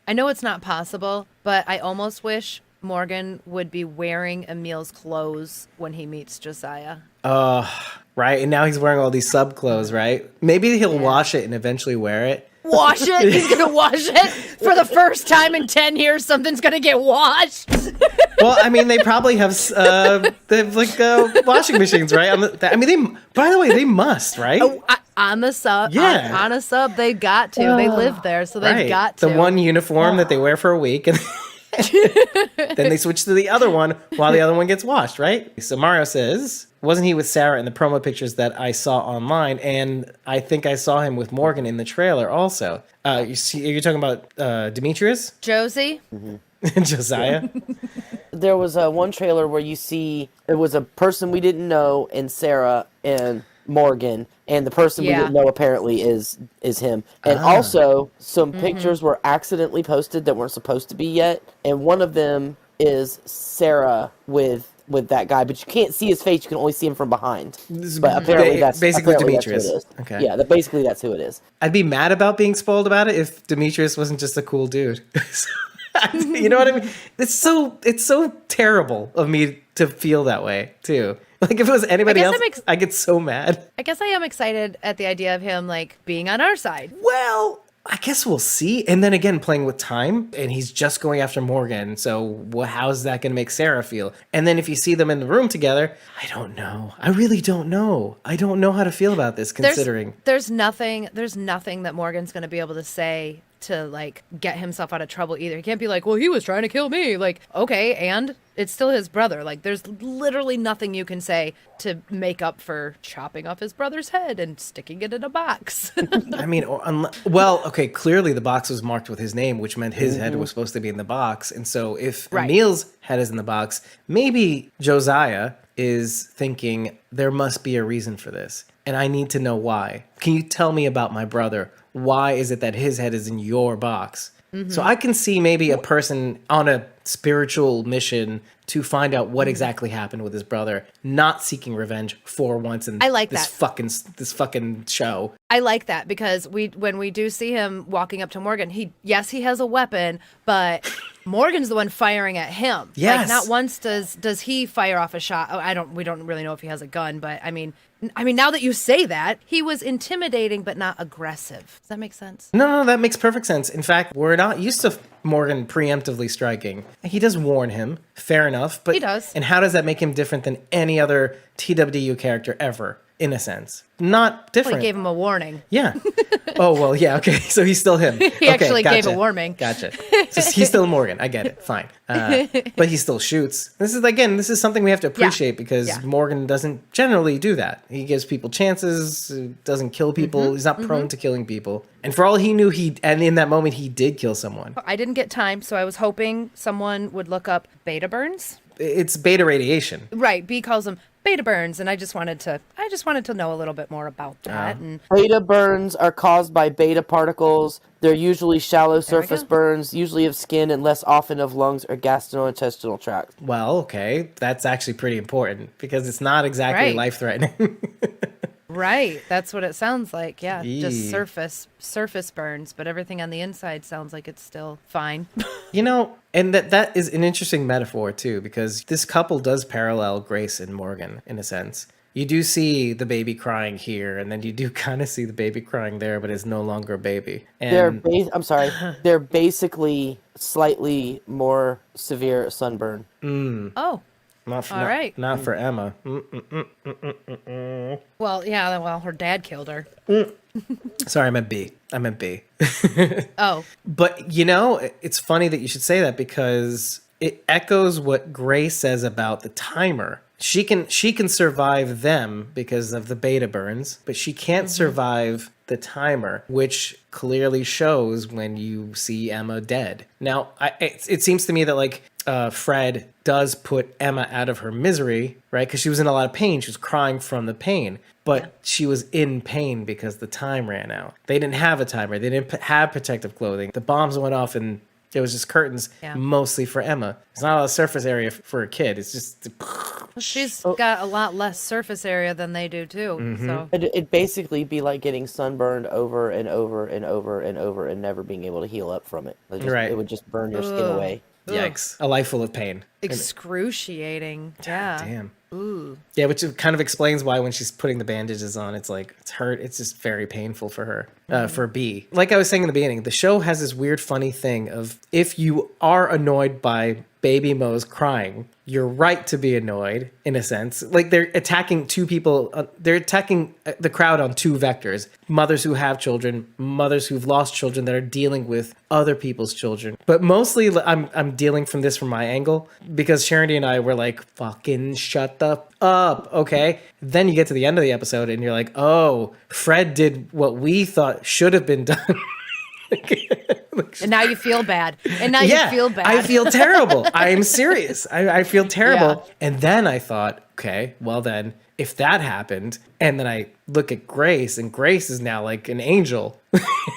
I know it's not possible, but I almost wish Morgan would be wearing Emil's clothes when he meets Josiah. Right, and now he's wearing all these sub clothes, right? Maybe he'll wash it and eventually wear it. Wash it? He's gonna wash it for the first time in 10 years. Something's gonna get washed. Well, I mean, they probably have washing machines, right? By the way, they must, right? On the sub, Yeah. on a sub, they got to. They live there, so they've Right. got to. The one uniform that they wear for a week, and then they switch to the other one while the other one gets washed, right? So Mario says, wasn't he with Sarah in the promo pictures that I saw online? And I think I saw him with Morgan in the trailer also. You're talking about Demetrius? Josie? Josiah? There was one trailer where you see it was a person we didn't know, and Sarah and Morgan, and the person we Yeah. didn't know apparently is him. And also, some pictures were accidentally posted that weren't supposed to be yet, and one of them is Sarah with that guy, but you can't see his face; you can only see him from behind. But apparently, that's basically apparently Demetrius. That's who it is. Okay. Yeah, basically that's who it is. I'd be mad about being spoiled about it if Demetrius wasn't just a cool dude. You know what I mean? It's so terrible of me to feel that way too. Like if it was anybody else, I get so mad. I guess I am excited at the idea of him like being on our side. Well, I guess we'll see. And then again, playing with time, and he's just going after Morgan. So how's that going to make Sarah feel? And then if you see them in the room together, I don't know. I really don't know. I don't know how to feel about this, considering There's nothing that Morgan's going to be able to say to like get himself out of trouble either. He can't be like, well, he was trying to kill me. Like, okay, and it's still his brother. Like, there's literally nothing you can say to make up for chopping off his brother's head and sticking it in a box. I mean, okay, clearly the box was marked with his name, which meant his head was supposed to be in the box. And so if Emil's head is in the box, maybe Josiah is thinking there must be a reason for this. And I need to know why. Can you tell me about my brother? Why is it that his head is in your box? So I can see maybe a person on a spiritual mission to find out what exactly happened with his brother, not seeking revenge for once in I like this fucking show. I like that because when we do see him walking up to Morgan, he has a weapon, but Morgan's the one firing at him. Yes. Like not once does he fire off a shot. We don't really know if he has a gun, but I mean now that you say that, he was intimidating but not aggressive. Does that make sense? No, that makes perfect sense. In fact, we're not used to Morgan preemptively striking. He does warn him, fair enough, but He does. And how does that make him different than any other TWU character ever? In a sense, not different. Well, he gave him a warning. Yeah. Oh, well, yeah, okay. So he's still him. He actually gave a warning. Gotcha. So he's still Morgan. I get it. Fine. But he still shoots. This is something we have to appreciate because Morgan doesn't generally do that. He gives people chances, doesn't kill people. He's not prone to killing people. And for all he knew, and in that moment, he did kill someone. I didn't get time, so I was hoping someone would look up beta burns. It's beta radiation. Right. B calls them beta burns, and I just wanted to know a little bit more about that. And Beta burns are caused by beta particles. They're usually shallow surface burns, usually of skin and less often of lungs or gastrointestinal tract. Well, okay. That's actually pretty important because it's not exactly life-threatening. right, that's what it sounds like. Yeah, just Yee. surface burns, but everything on the inside sounds like it's still fine. You know, and that is an interesting metaphor too, because this couple does parallel Grace and Morgan in a sense. You do see the baby crying here, and then you do kind of see the baby crying there, but it's no longer a baby. And I'm sorry. They're basically slightly more severe sunburn. Oh. not for, all right. not for Emma. Well, yeah, well, her dad killed her. Sorry, I meant B. Oh. But, you know, it's funny that you should say that because it echoes what Gray says about the timer. She can survive them because of the beta burns, but she can't survive the timer, which clearly shows when you see Emma dead. Now, it seems to me that, like, Fred does put Emma out of her misery, right? Because she was in a lot of pain. She was crying from the pain. But she was in pain because the time ran out. They didn't have a timer. They didn't have protective clothing. The bombs went off and it was just curtains, mostly for Emma. It's not a lot of surface area for a kid. It's just... She's got a lot less surface area than they do, too. So It'd basically be like getting sunburned over and over and over and over and never being able to heal up from it. It would just burn your skin away. Yikes. A life full of pain. Excruciating. Yeah. Damn. Ooh. Yeah, which kind of explains why when she's putting the bandages on, it's like, it's hurt. It's just very painful for her, for B. Like I was saying in the beginning, the show has this weird, funny thing of if you are annoyed by Baby Mo's crying, you're right to be annoyed in a sense. Like they're attacking two people. They're attacking the crowd on two vectors. Mothers who have children, mothers who've lost children that are dealing with other people's children. But mostly I'm dealing from my angle because Sharon and I were like, fucking shut the up. Okay. Then you get to the end of the episode and you're like, oh, Fred did what we thought should have been done. And now you feel bad. You feel bad. I feel terrible. I'm serious. I feel terrible. Yeah. And then I thought, okay, well then, if that happened, and then I look at Grace, and Grace is now like an angel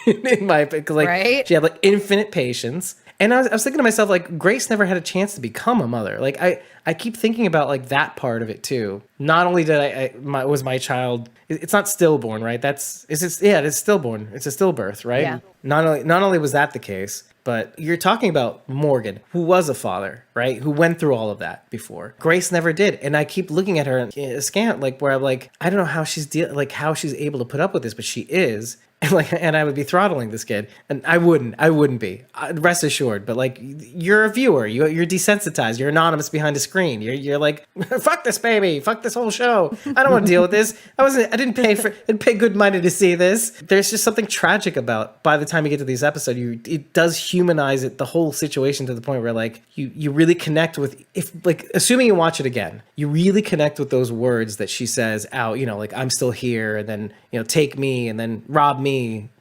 in my because like right? She had like infinite patience. And I was thinking to myself, like, Grace never had a chance to become a mother. Like, I keep thinking about, like, that part of it, too. Not only did was my child... It's not stillborn, right? It is stillborn. It's a stillbirth, right? Yeah. Not only was that the case, but you're talking about Morgan, who was a father, right? Who went through all of that before. Grace never did. And I keep looking at her askant, like, where I'm like, I don't know how how she's able to put up with this, but she is. And I would be throttling this kid, and I wouldn't be. Rest assured. But like, you're a viewer, you're desensitized, you're anonymous behind a screen. You're like, fuck this baby, fuck this whole show. I don't want to deal with this. I didn't pay good money to see this. There's just something tragic about. By the time you get to these episodes, it does humanize the whole situation to the point where like you really connect with assuming you watch it again, you really connect with those words that she says out. You know, like I'm still here, and then take me, and then rob me.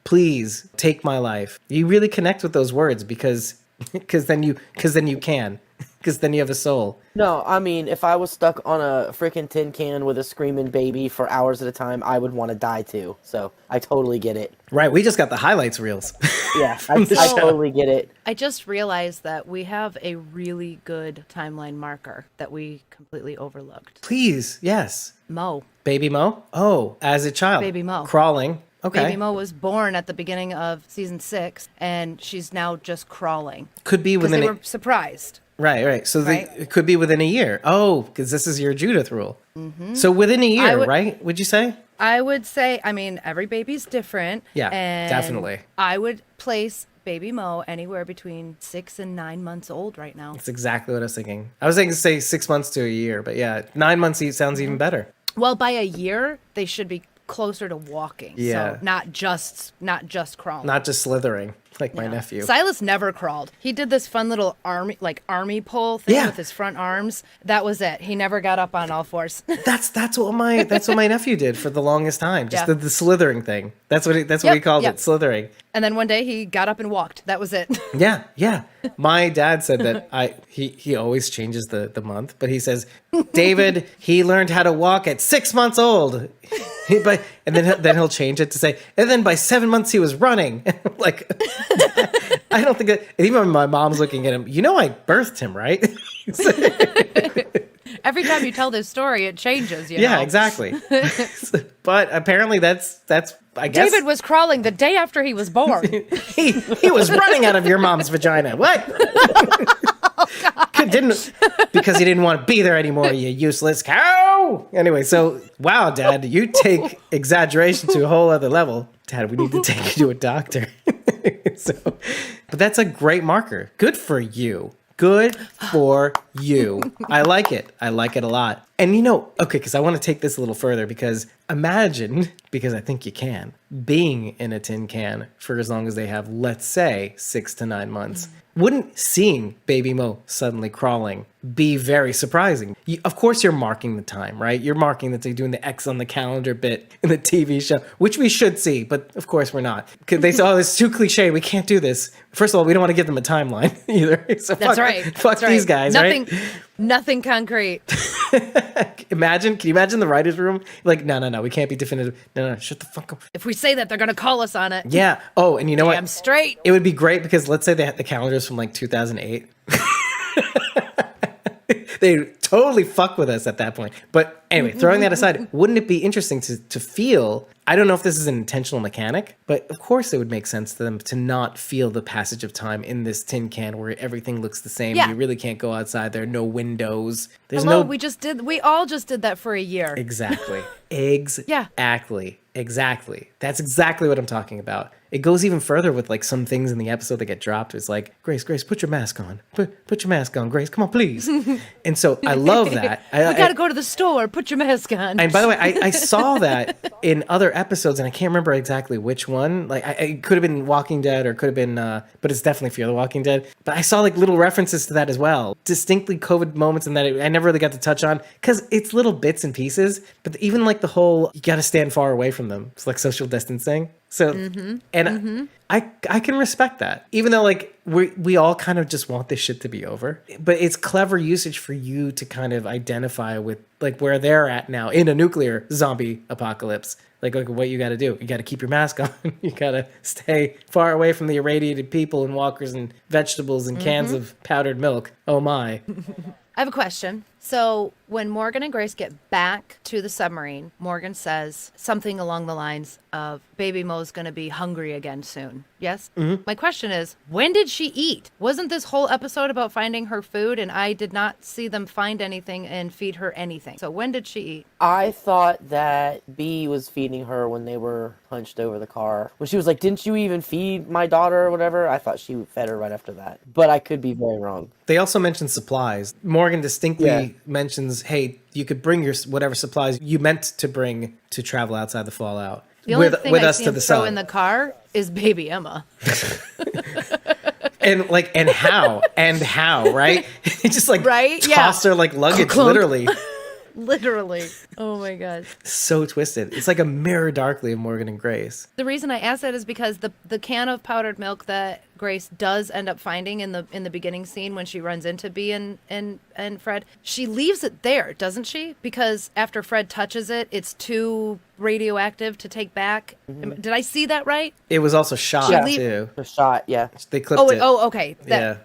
Please take my life. You really connect with those words because then you can because then you have a soul. No, I mean, if I was stuck on a freaking tin can with a screaming baby for hours at a time, I would want to die too. So I totally get it. Right, we just got the highlights reels. Yeah, I totally get it. I just realized that we have a really good timeline marker that we completely overlooked. Please, yes. Mo. Baby Mo? Oh, as a child. Baby Mo. Crawling. Okay. Baby Mo was born at the beginning of season 6, and she's now just crawling. Could be within. They were surprised. Right. So it could be within a year. Oh, because this is your Judith rule. Mm-hmm. So within a year, right? Would you say? I would say. I mean, every baby's different. Yeah, and definitely. I would place Baby Mo anywhere between 6 and 9 months old right now. That's exactly what I was thinking. I was thinking say 6 months to a year, but yeah, 9 months sounds even better. Well, by a year, they should be closer to walking. Yeah. So not just crawling. Not just slithering like my nephew. Silas never crawled. He did this fun little army pole thing with his front arms. That was it. He never got up on all fours. That's what my nephew did for the longest time. Just the slithering thing. That's what he called it, slithering. And then one day he got up and walked. That was it. Yeah. My dad said that he always changes the month, but he says, David, he learned how to walk at 6 months old. And then he'll change it to say, and then by 7 months he was running. Like, I don't think that, even when my mom's looking at him, I birthed him, right? Every time you tell this story, it changes. Yeah, exactly. But apparently that's I guess David was crawling the day after he was born. he was running out of your mom's vagina. What? Oh, God. didn't because he didn't want to be there anymore, you useless cow. Anyway, so wow, Dad, you take exaggeration to a whole other level. Dad, we need to take you to a doctor. But that's a great marker. Good for you. Good for you. I like it. I like it a lot. And okay, because I want to take this a little further, because imagine, because I think you can, being in a tin can for as long as they have, let's say, 6 to 9 months. Wouldn't seeing Baby Mo suddenly crawling be very surprising? Of course, you're marking the time, right? You're marking that they're doing the X on the calendar bit in the TV show, which we should see, but of course we're not. Because they say, it's too cliche. We can't do this. First of all, we don't want to give them a timeline either. So That's right. Fuck these guys, right? Nothing concrete. Can you imagine the writer's room? Like, no, we can't be definitive. No, shut the fuck up. If we say that, they're going to call us on it. Yeah. Oh, and you know what? I'm straight. It would be great because let's say they had the calendars from like 2008. They totally fuck with us at that point. But anyway, throwing that aside, wouldn't it be interesting to feel, I don't know if this is an intentional mechanic, but of course it would make sense to them to not feel the passage of time in this tin can where everything looks the same. Yeah. You really can't go outside. There are no windows. There's Hello, no... we all just did that for a year. Exactly. Yeah. Exactly. That's exactly what I'm talking about. It goes even further with like some things in the episode that get dropped. It's like, Grace, put your mask on. Put your mask on, Grace. Come on, please. And so I love that. We gotta go to the store. Put your mask on. And by the way, I saw that in other episodes, and I can't remember exactly which one. Like, it could have been Walking Dead, or could have been, but it's definitely Fear the Walking Dead. But I saw like little references to that as well. Distinctly COVID moments, and that I never really got to touch on because it's little bits and pieces. But even like the whole, you got to stand far away from them. It's like social distancing. So, I can respect that, even though like we all kind of just want this shit to be over, but it's clever usage for you to kind of identify with like where they're at now in a nuclear zombie apocalypse. Like what you got to do, you got to keep your mask on, you got to stay far away from the irradiated people and walkers and vegetables and cans of powdered milk. Oh my. I have a question. So when Morgan and Grace get back to the submarine, Morgan says something along the lines of, Baby Mo's going to be hungry again soon. Yes? Mm-hmm. My question is, when did she eat? Wasn't this whole episode about finding her food, and I did not see them find anything and feed her anything? So when did she eat? I thought that B was feeding her when they were hunched over the car. When she was like, didn't you even feed my daughter or whatever? I thought she fed her right after that. But I could be very wrong. They also mentioned supplies. Morgan distinctly mentions, hey, you could bring your whatever supplies you meant to bring to travel outside the Fallout. The only thing I see him throw in the car is baby Emma. and how, right? He just like tossed her like luggage, literally. Literally. Oh my God. So twisted. It's like a mirror darkly of Morgan and Grace. The reason I asked that is because the can of powdered milk that Grace does end up finding in the beginning scene when she runs into Bee and Fred, she leaves it there, doesn't she? Because after Fred touches it, it's too radioactive to take back. Mm-hmm. Did I see that right? It was also shot too. The shot, yeah. They clipped it. Oh, okay.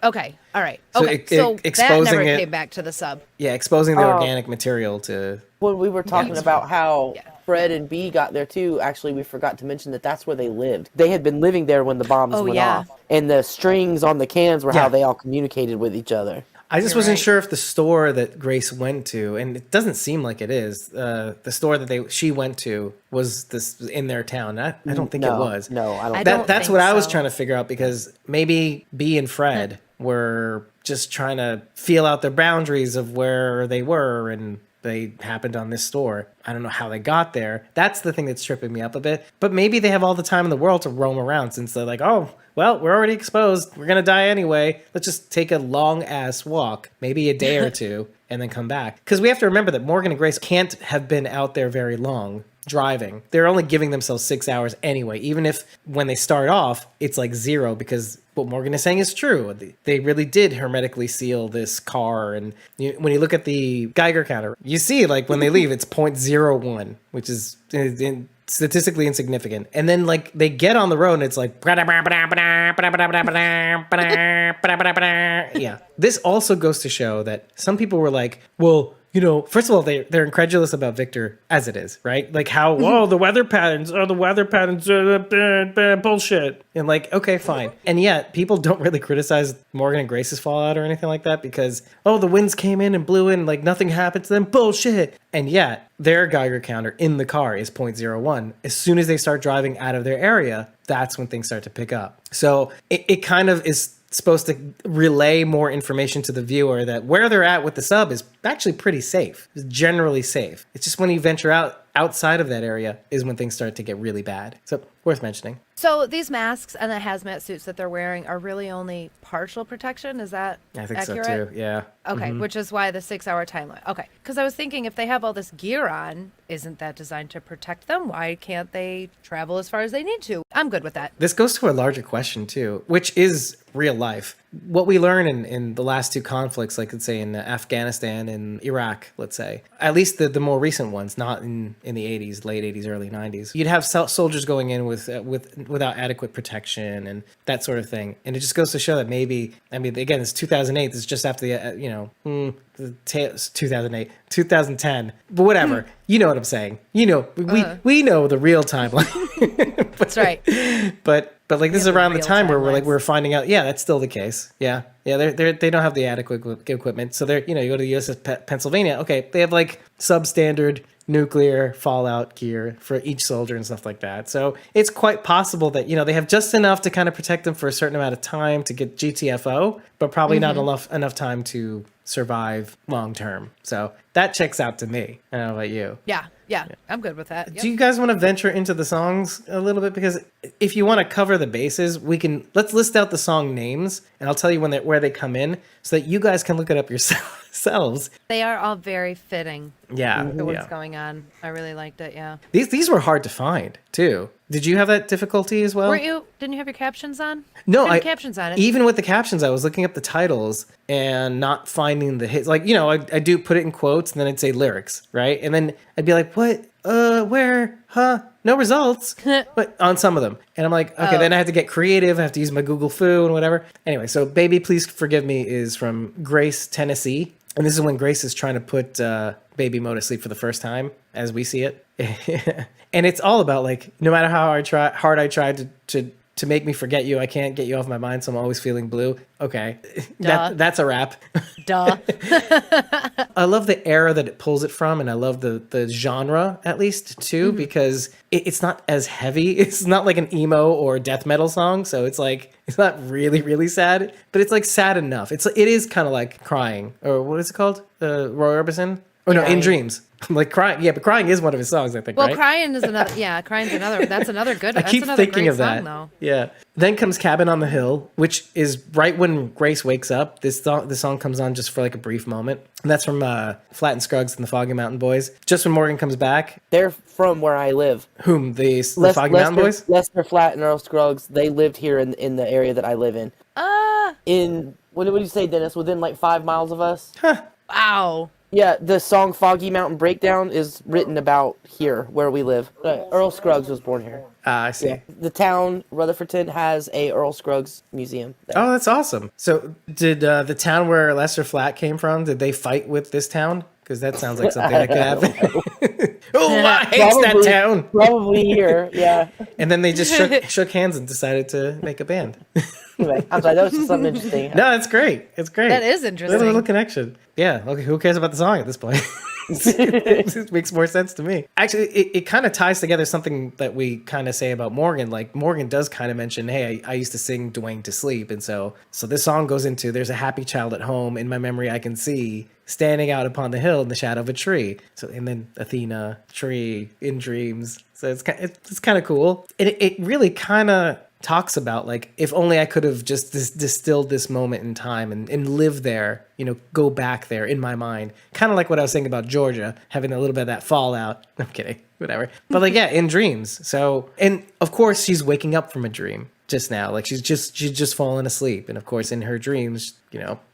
Okay. All right. Okay. So exposing that never it, came back to the sub. Yeah, exposing the organic material to... When we were talking about how Fred and Bee got there too, actually we forgot to mention that that's where they lived. They had been living there when the bombs went off. And the strings on the cans were how they all communicated with each other. I just wasn't sure if the store that Grace went to, and it doesn't seem like it is, the store that she went to was this in their town. I don't think it was. No, I don't. That's what I was trying to figure out, because maybe Bee and Fred were just trying to feel out their boundaries of where they were, and they happened on this store. I don't know how they got there. That's the thing that's tripping me up a bit. But maybe they have all the time in the world to roam around, since they're like, oh, well, we're already exposed. We're going to die anyway. Let's just take a long-ass walk, maybe a day or two, and then come back. Because we have to remember that Morgan and Grace can't have been out there very long driving. They're only giving themselves 6 hours anyway, even if when they start off, it's like 0, because what Morgan is saying is true. They really did hermetically seal this car. And when you look at the Geiger counter, you see like when they leave, it's 0.01, which is statistically insignificant. And then like they get on the road and it's like, yeah. This also goes to show that some people were like, well, first of all, they're incredulous about Victor as it is, right? Like how, the weather patterns are bullshit. And like, okay, fine. And yet people don't really criticize Morgan and Grace's fallout or anything like that because, the winds came in and blew in, like nothing happened to them. Bullshit. And yet their Geiger counter in the car is 0.01. As soon as they start driving out of their area, that's when things start to pick up. So it kind of is supposed to relay more information to the viewer that where they're at with the sub is actually pretty safe. It's generally safe. It's just when you venture outside of that area is when things start to get really bad. So worth mentioning. So these masks and the hazmat suits that they're wearing are really only partial protection. Is that I think accurate? so too. Yeah. Okay, which is why the 6-hour time limit. Okay, because I was thinking if they have all this gear on, isn't that designed to protect them? Why can't they travel as far as they need to? I'm good with that. This goes to a larger question too, which is real life. What we learn in the last two conflicts, like let's say in Afghanistan and Iraq, let's say, at least the more recent ones, not in the 80s, late 80s, early 90s, you'd have soldiers going in without adequate protection and that sort of thing. And it just goes to show that maybe, I mean, again, it's 2008. This is just after the 2008, 2010, but whatever. You know what I'm saying? We know the real timeline. That's right. But like this is around the time where timelines. we're finding out, that's still the case. Yeah. They don't have the adequate equipment. So they're, you go to the USS Pennsylvania. Okay. They have like substandard nuclear fallout gear for each soldier and stuff like that. So it's quite possible that, they have just enough to kind of protect them for a certain amount of time to get GTFO, but probably not enough time to survive long term. So that checks out to me. I don't know about you. Yeah, I'm good with that. Yep. Do you guys want to venture into the songs a little bit? Because if you want to cover the bases, let's list out the song names and I'll tell you where they come in so that you guys can look it up yourselves. They are all very fitting. Yeah. For what's going on. I really liked it. Yeah. These were hard to find too. Did you have that difficulty as well? Didn't you have your captions on? No, captions on it. Even with the captions, I was looking up the titles and not finding the hits. Like, I do put it in quotes and then I'd say lyrics, right? And then I'd be like, what? Where? Huh? No results. But on some of them. And I'm like, okay, then I have to get creative. I have to use my Google Foo and whatever. Anyway, so Baby Please Forgive Me is from Grace, Tennessee. And this is when Grace is trying to put Baby Mo to sleep for the first time, as we see it. And it's all about, like, no matter how hard I tried to make me forget you, I can't get you off my mind, so I'm always feeling blue. Okay, that's a wrap. Duh. I love the era that it pulls it from, and I love the genre, at least, too, because it's not as heavy. It's not like an emo or death metal song, so it's like, it's not really, really sad, but it's like sad enough. It is kind of like Crying, or what is it called? Roy Orbison? Oh, no, In Dreams. Like Crying. Yeah, but Crying is one of his songs, I think, well, right? Crying is another. Yeah, Crying's another. That's another good. I keep thinking of that. Song, yeah. Then comes Cabin on the Hill, which is right when Grace wakes up. This song comes on just for like a brief moment. And that's from Flat and Scruggs and the Foggy Mountain Boys. Just when Morgan comes back. They're from where I live. Whom? The Foggy Mountain Boys? Lester Flat and Earl Scruggs. They lived here in the area that I live in. What do you say, Dennis? Within like 5 miles of us? Huh. Wow. Yeah, the song Foggy Mountain Breakdown is written about here, where we live. Earl Scruggs was born here. I see. Yeah. The town, Rutherfordton, has a Earl Scruggs museum there. Oh, that's awesome. So did the town where Lester Flat came from, did they fight with this town? Because that sounds like something that could happen. I hate that town. Probably here, yeah. And then they just shook hands and decided to make a band. Anyway, I'm sorry, that was just something interesting. No, it's great. It's great. That is interesting. Little connection. Yeah. Okay. Who cares about the song at this point? It makes more sense to me. Actually, it kind of ties together something that we kind of say about Morgan. Like Morgan does kind of mention, hey, I used to sing Dwayne to sleep. And so this song goes into, there's a happy child at home. In my memory, I can see standing out upon the hill in the shadow of a tree. So, and then Athena, tree, in dreams. So it's kind of cool. And it really kind of talks about, like, if only I could have just distilled this moment in time and lived there, go back there in my mind. Kind of like what I was saying about Georgia, having a little bit of that fallout. I'm kidding, whatever. But like, yeah, in dreams. So, and of course she's waking up from a dream just now. Like she's just fallen asleep. And of course in her dreams,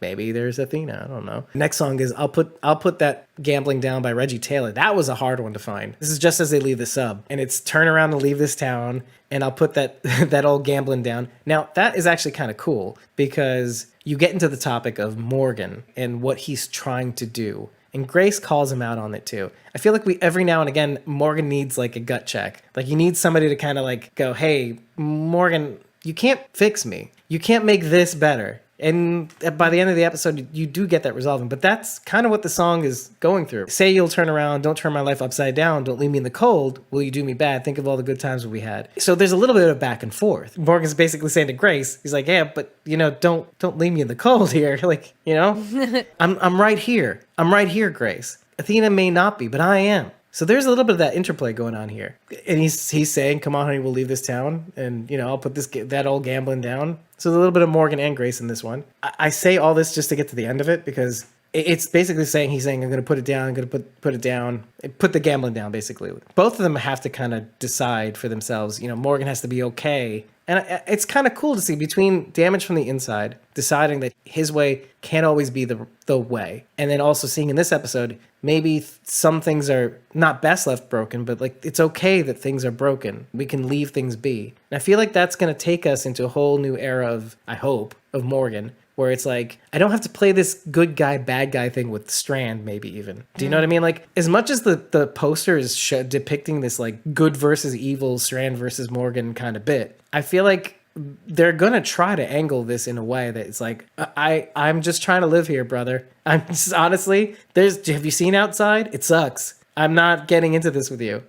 maybe there's Athena. I don't know. Next song is I'll put that gambling down by Reggie Taylor. That was a hard one to find. This is just as they leave the sub. And it's turn around and leave this town. And I'll put that old gambling down. Now that is actually kind of cool because you get into the topic of Morgan and what he's trying to do. And Grace calls him out on it too. I feel like every now and again, Morgan needs like a gut check. Like you need somebody to kind of like go, hey, Morgan, you can't fix me. You can't make this better. And by the end of the episode, you do get that resolving. But that's kind of what the song is going through. Say you'll turn around, don't turn my life upside down, don't leave me in the cold, will you do me bad? Think of all the good times we had. So there's a little bit of back and forth. Morgan's basically saying to Grace, he's like, yeah, but don't leave me in the cold here. Like, I'm right here. I'm right here, Grace. Athena may not be, but I am. So there's a little bit of that interplay going on here. And he's saying, come on, honey, we'll leave this town. And, I'll put that old gambling down. So there's a little bit of Morgan and Grace in this one. I say all this just to get to the end of it because it's basically saying, he's saying, I'm going to put it down. I'm going to put it down. Put the gambling down, basically. Both of them have to kind of decide for themselves. Morgan has to be okay. And it's kind of cool to see between Damage from the Inside, deciding that his way can't always be the way. And then also seeing in this episode, maybe some things are not best left broken, but like it's okay that things are broken. We can leave things be. And I feel like that's going to take us into a whole new era of, I hope, of Morgan, where it's like, I don't have to play this good guy, bad guy thing with Strand, maybe even. Do you know what I mean? Like, as much as the poster is depicting this like good versus evil, Strand versus Morgan kind of bit, I feel like they're gonna try to angle this in a way that it's like, I'm just trying to live here, brother. I'm just, honestly, have you seen outside? It sucks. I'm not getting into this with you.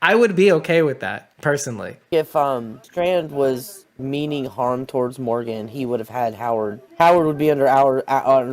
I would be okay with that personally. If Strand was meaning harm towards Morgan, he would have had Howard. Howard would be under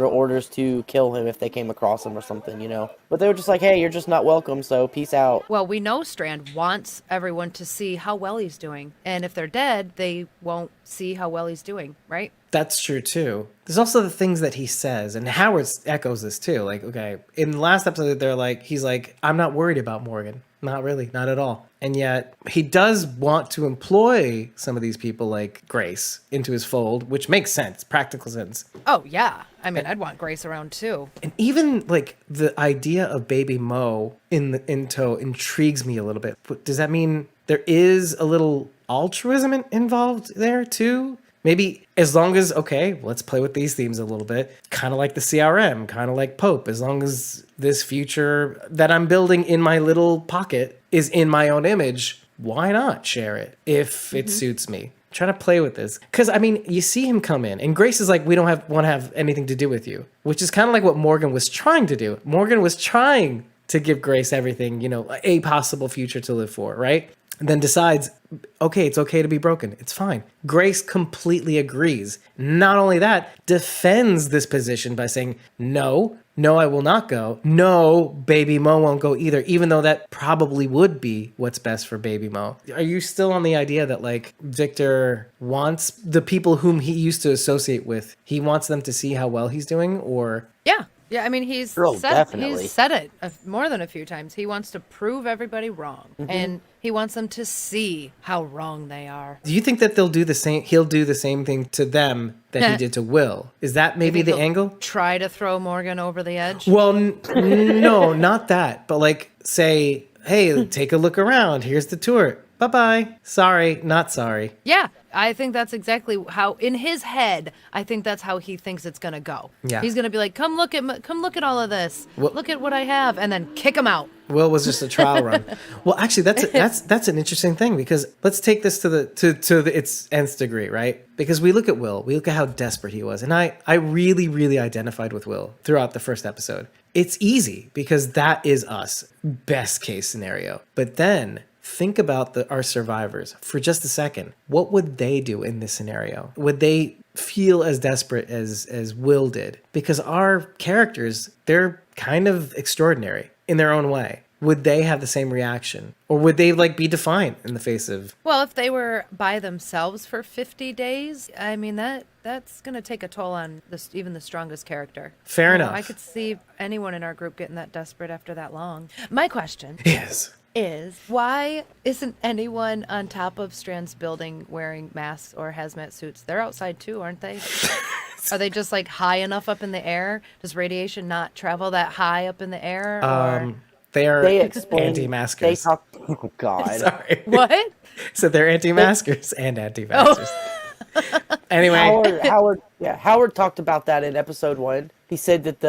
orders to kill him if they came across him or something, But they were just like, hey, you're just not welcome, so peace out. Well, we know Strand wants everyone to see how well he's doing. And if they're dead, they won't see how well he's doing, right? That's true too. There's also the things that he says, and Howard echoes this too. Like, okay, in the last episode, he's like, I'm not worried about Morgan. Not really, not at all. And yet he does want to employ some of these people like Grace into his fold, which makes sense, practical sense. Oh, yeah. I mean, I'd want Grace around too. And even like the idea of Baby Mo in tow intrigues me a little bit. Does that mean there is a little altruism involved there too? Maybe as long as, okay, let's play with these themes a little bit. Kind of like the CRM, kind of like Pope. As long as this future that I'm building in my little pocket is in my own image, why not share it if it suits me? Trying to play with this. Because, I mean, you see him come in, and Grace is like, we don't want to have anything to do with you. Which is kind of like what Morgan was trying to do. Morgan was trying to give Grace everything, a possible future to live for, right? And then decides, okay, it's okay to be broken. It's fine. Grace completely agrees. Not only that, defends this position by saying, no, I will not go. No, Baby Mo won't go either, even though that probably would be what's best for Baby Mo. Are you still on the idea that, like, Victor wants the people whom he used to associate with, he wants them to see how well he's doing, or... Yeah, I mean, he's said it more than a few times. He wants to prove everybody wrong, and he wants them to see how wrong they are. Do you think that they'll do the same? He'll do the same thing to them that he did to Will. Is that maybe the angle? Try to throw Morgan over the edge? Well, no, not that. But like, say, hey, take a look around. Here's the tour. Bye-bye. Sorry, not sorry. Yeah, I think that's exactly how, in his head, I think that's how he thinks it's gonna go. Yeah. He's gonna be like, come look at all of this. Look at what I have, and then kick him out. Will was just a trial run. Well, actually, that's an interesting thing, because let's take this to its nth degree, right? Because we look at Will, we look at how desperate he was, and I really, really identified with Will throughout the first episode. It's easy because that is us, best case scenario. But then think about our survivors for just a second. What would they do in this scenario? Would they feel as desperate as Will did? Because our characters, they're kind of extraordinary in their own way. Would they have the same reaction? Or would they like be defiant in the face of... Well, if they were by themselves for 50 days, I mean, that's going to take a toll on even the strongest character. Fair enough. I could see anyone in our group getting that desperate after that long. My question is why isn't anyone on top of Strand's building wearing masks or hazmat suits? They're outside too, aren't they? Are they just like high enough up in the air? Does radiation not travel that high up in the air? They explain anti-maskers. Oh, God. Sorry. What? So they're anti-maskers and anti-vaxxers. Anyway, Howard talked about that in episode 1. He said that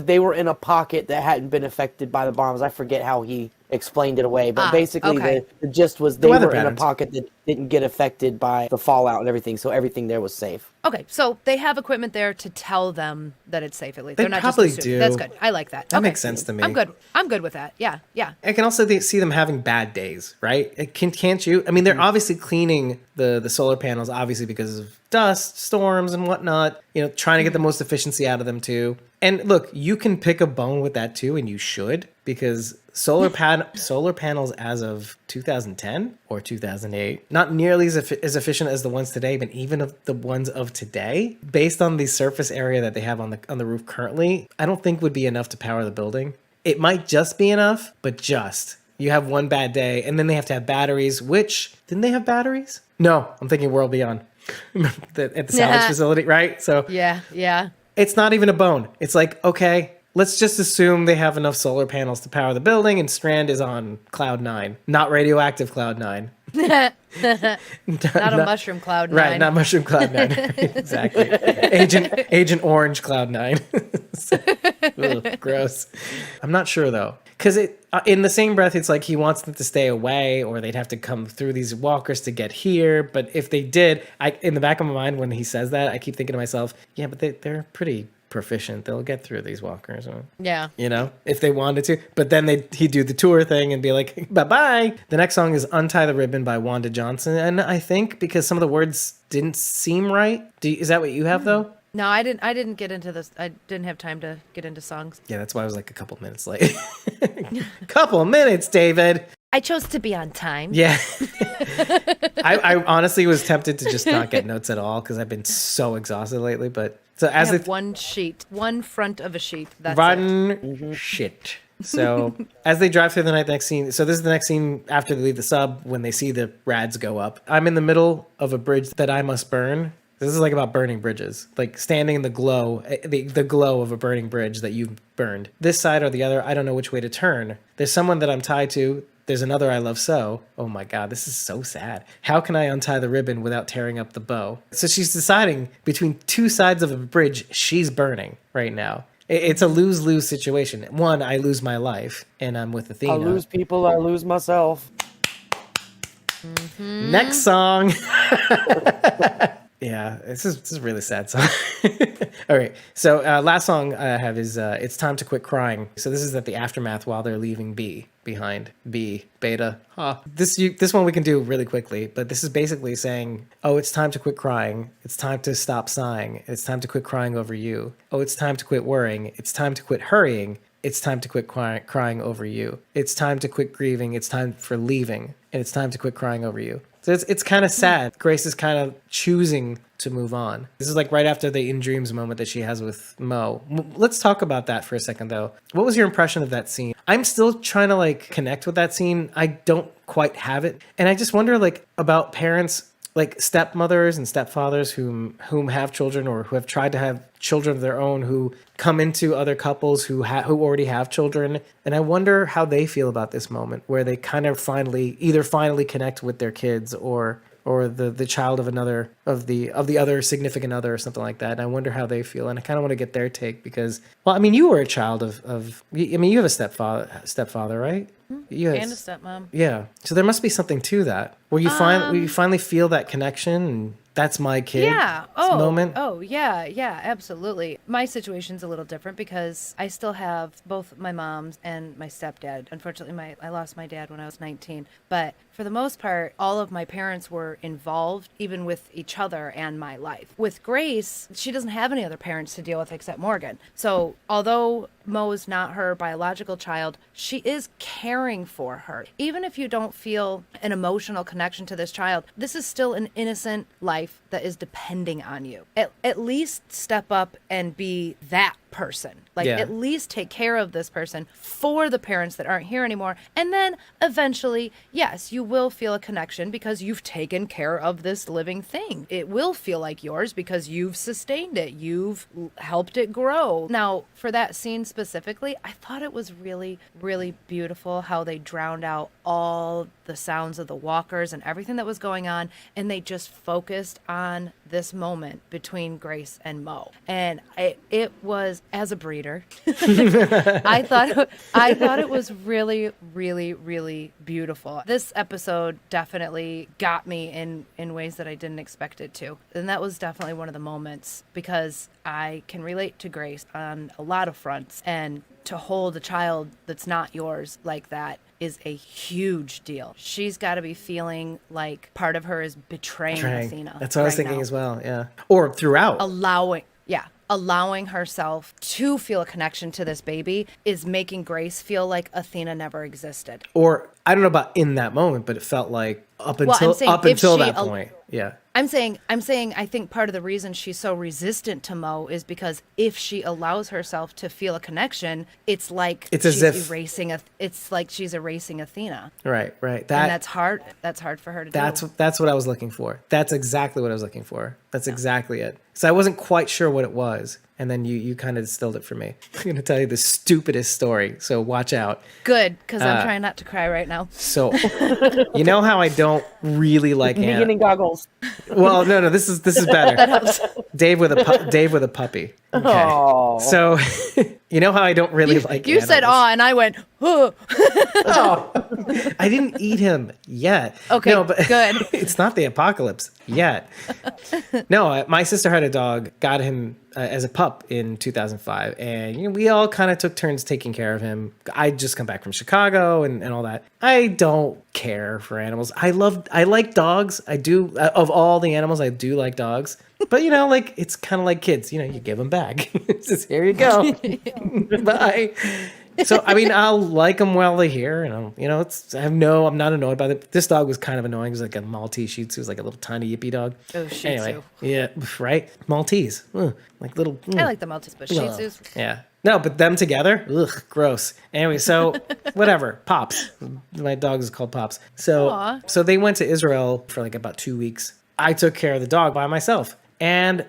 they were in a pocket that hadn't been affected by the bombs. I forget how he explained it away, but basically okay. the gist was they weather were in a patterns. pocket that didn't get affected by the fallout and everything, so everything there was safe. Okay, so they have equipment there to tell them that it's safe at least. They They're not probably just assuming. do. That's good. I like that. That Okay. makes sense to me. I'm good. I'm good with that. Yeah, yeah. I can also see them having bad days, right? Can't you? I mean, they're obviously cleaning the solar panels, obviously because of dust, storms, and whatnot. Trying to get the most efficiency out of them too. And look, you can pick a bone with that too, and you should, because solar panels as of 2010 or 2008, not nearly as efficient as the ones today, but even of the ones of today, based on the surface area that they have on the roof currently, I don't think would be enough to power the building. It might just be enough, but just. You have one bad day, and then they have to have batteries, didn't they have batteries? No, I'm thinking World Beyond at the salvage facility, right? So Yeah. it's not even a bone. It's like, okay, let's just assume they have enough solar panels to power the building, and Strand is on cloud 9, not radioactive cloud 9. Not a mushroom cloud 9. Right, not mushroom cloud 9. Exactly. Agent Orange cloud 9. Ugh, gross. I'm not sure though, because in the same breath, it's like he wants them to stay away, or they'd have to come through these walkers to get here. But if they did, in the back of my mind when he says that, I keep thinking to myself, yeah, but they're pretty proficient. They'll get through these walkers. Yeah. If they wanted to. But then he'd do the tour thing and be like, bye-bye. The next song is Untie the Ribbon by Wanda Johnson. And I think because some of the words didn't seem right. Is that what you have, though? No, I didn't get into this. I didn't have time to get into songs. Yeah, that's why I was like a couple minutes late. Couple minutes, David. I chose to be on time. Yeah. I honestly was tempted to just not get notes at all because I've been so exhausted lately. But so I have one sheet, one front of a sheet. That's rotten shit. So as they drive through the night, next scene. So this is the next scene after they leave the sub when they see the rads go up. I'm in the middle of a bridge that I must burn. This is like about burning bridges, like standing in the glow, the glow of a burning bridge that you've burned. This side or the other, I don't know which way to turn. There's someone that I'm tied to. There's another I love so. Oh my God, this is so sad. How can I untie the ribbon without tearing up the bow? So she's deciding between two sides of a bridge she's burning right now. It's a lose-lose situation. One, I lose my life, and I'm with Athena. I lose people, I lose myself. Mm-hmm. Next song. Yeah, this is a really sad song. All right, so last song I have is It's Time to Quit Crying. So this is at the aftermath while they're leaving B behind. B, beta. Huh. This one we can do really quickly, but this is basically saying, oh, it's time to quit crying. It's time to stop sighing. It's time to quit crying over you. Oh, it's time to quit worrying. It's time to quit hurrying. It's time to quit crying over you. It's time to quit grieving. It's time for leaving. And it's time to quit crying over you. So it's kind of sad. Grace is kind of choosing to move on. This is like right after the In Dreams moment that she has with Mo. Let's talk about that for a second, though. What was your impression of that scene? I'm still trying to like connect with that scene. I don't quite have it. And I just wonder like about parents, like stepmothers and stepfathers whom have children or who have tried to have children of their own, who come into other couples who already have children. And I wonder how they feel about this moment where they kind of finally connect with their kids or the child of another of the other significant other or something like that. And I wonder how they feel. And I kind of want to get their take because, well, I mean, you were a child you have a stepfather, right? Yes. And a stepmom. Yeah. So there must be something to that where you finally feel that connection and that's my kid moment. Oh, yeah, absolutely. My situation's a little different because I still have both my mom's and my stepdad. Unfortunately, I lost my dad when I was 19. But for the most part, all of my parents were involved, even with each other and my life. With Grace, she doesn't have any other parents to deal with except Morgan. So although Mo's not her biological child, she is caring for her. Even if you don't feel an emotional connection to this child, this is still an innocent life that is depending on you. At least step up and be that person. Like, at least take care of this person for the parents that aren't here anymore. And then eventually, yes, you will feel a connection because you've taken care of this living thing. It will feel like yours because you've sustained it. You've helped it grow. Now, for that scene specifically, I thought it was really, really beautiful how they drowned out all the sounds of the walkers and everything that was going on, and they just focused on this moment between Grace and Mo. And it was, as a breeder, I thought it was really, really, really beautiful. This episode definitely got me in ways that I didn't expect it to. And that was definitely one of the moments, because I can relate to Grace on a lot of fronts, and to hold a child that's not yours like that is a huge deal. She's got to be feeling like part of her is betraying Athena. That's what I was thinking now. as well. Yeah. Or throughout. Allowing herself to feel a connection to this baby is making Grace feel like Athena never existed. Or I don't know about in that moment, but it felt like up until that point. Yeah. I'm saying I think part of the reason she's so resistant to Mo is because if she allows herself to feel a connection, it's like she's erasing Athena. Right. And that's hard for her to do. That's what I was looking for. That's exactly what I was looking for. That's exactly it. So I wasn't quite sure what it was. And then you kind of distilled it for me. I'm going to tell you the stupidest story, so watch out. Good, because I'm trying not to cry right now. So, you know how I don't really like beginning goggles. Well, no, this is better. That helps. Dave with a puppy. Okay. Aww. So, you know how I don't really like You said animals. aw, and I went, oh. I didn't eat him yet. Okay, no, but good. It's not the apocalypse yet. No, my sister had a dog, got him as a pup in 2005, and we all kind of took turns taking care of him. I just come back from Chicago and all that. I don't care for animals. I like dogs. I do. Of all the animals, I do like dogs. But like it's kind of like kids. You give them back. It's just, here you go. Bye. So I mean, I'll like them while they're here, and I'm not annoyed by it. This dog was kind of annoying. It was like a Maltese Shih Tzu. It was like a little tiny yippy dog. Oh, Shih Tzu. Anyway, yeah, right. Maltese, like little. I like the Maltese, but Shih Tzus. Yeah. No, but them together, ugh, gross. Anyway, so whatever. Pops. My dog is called Pops. So they went to Israel for like about 2 weeks. I took care of the dog by myself. And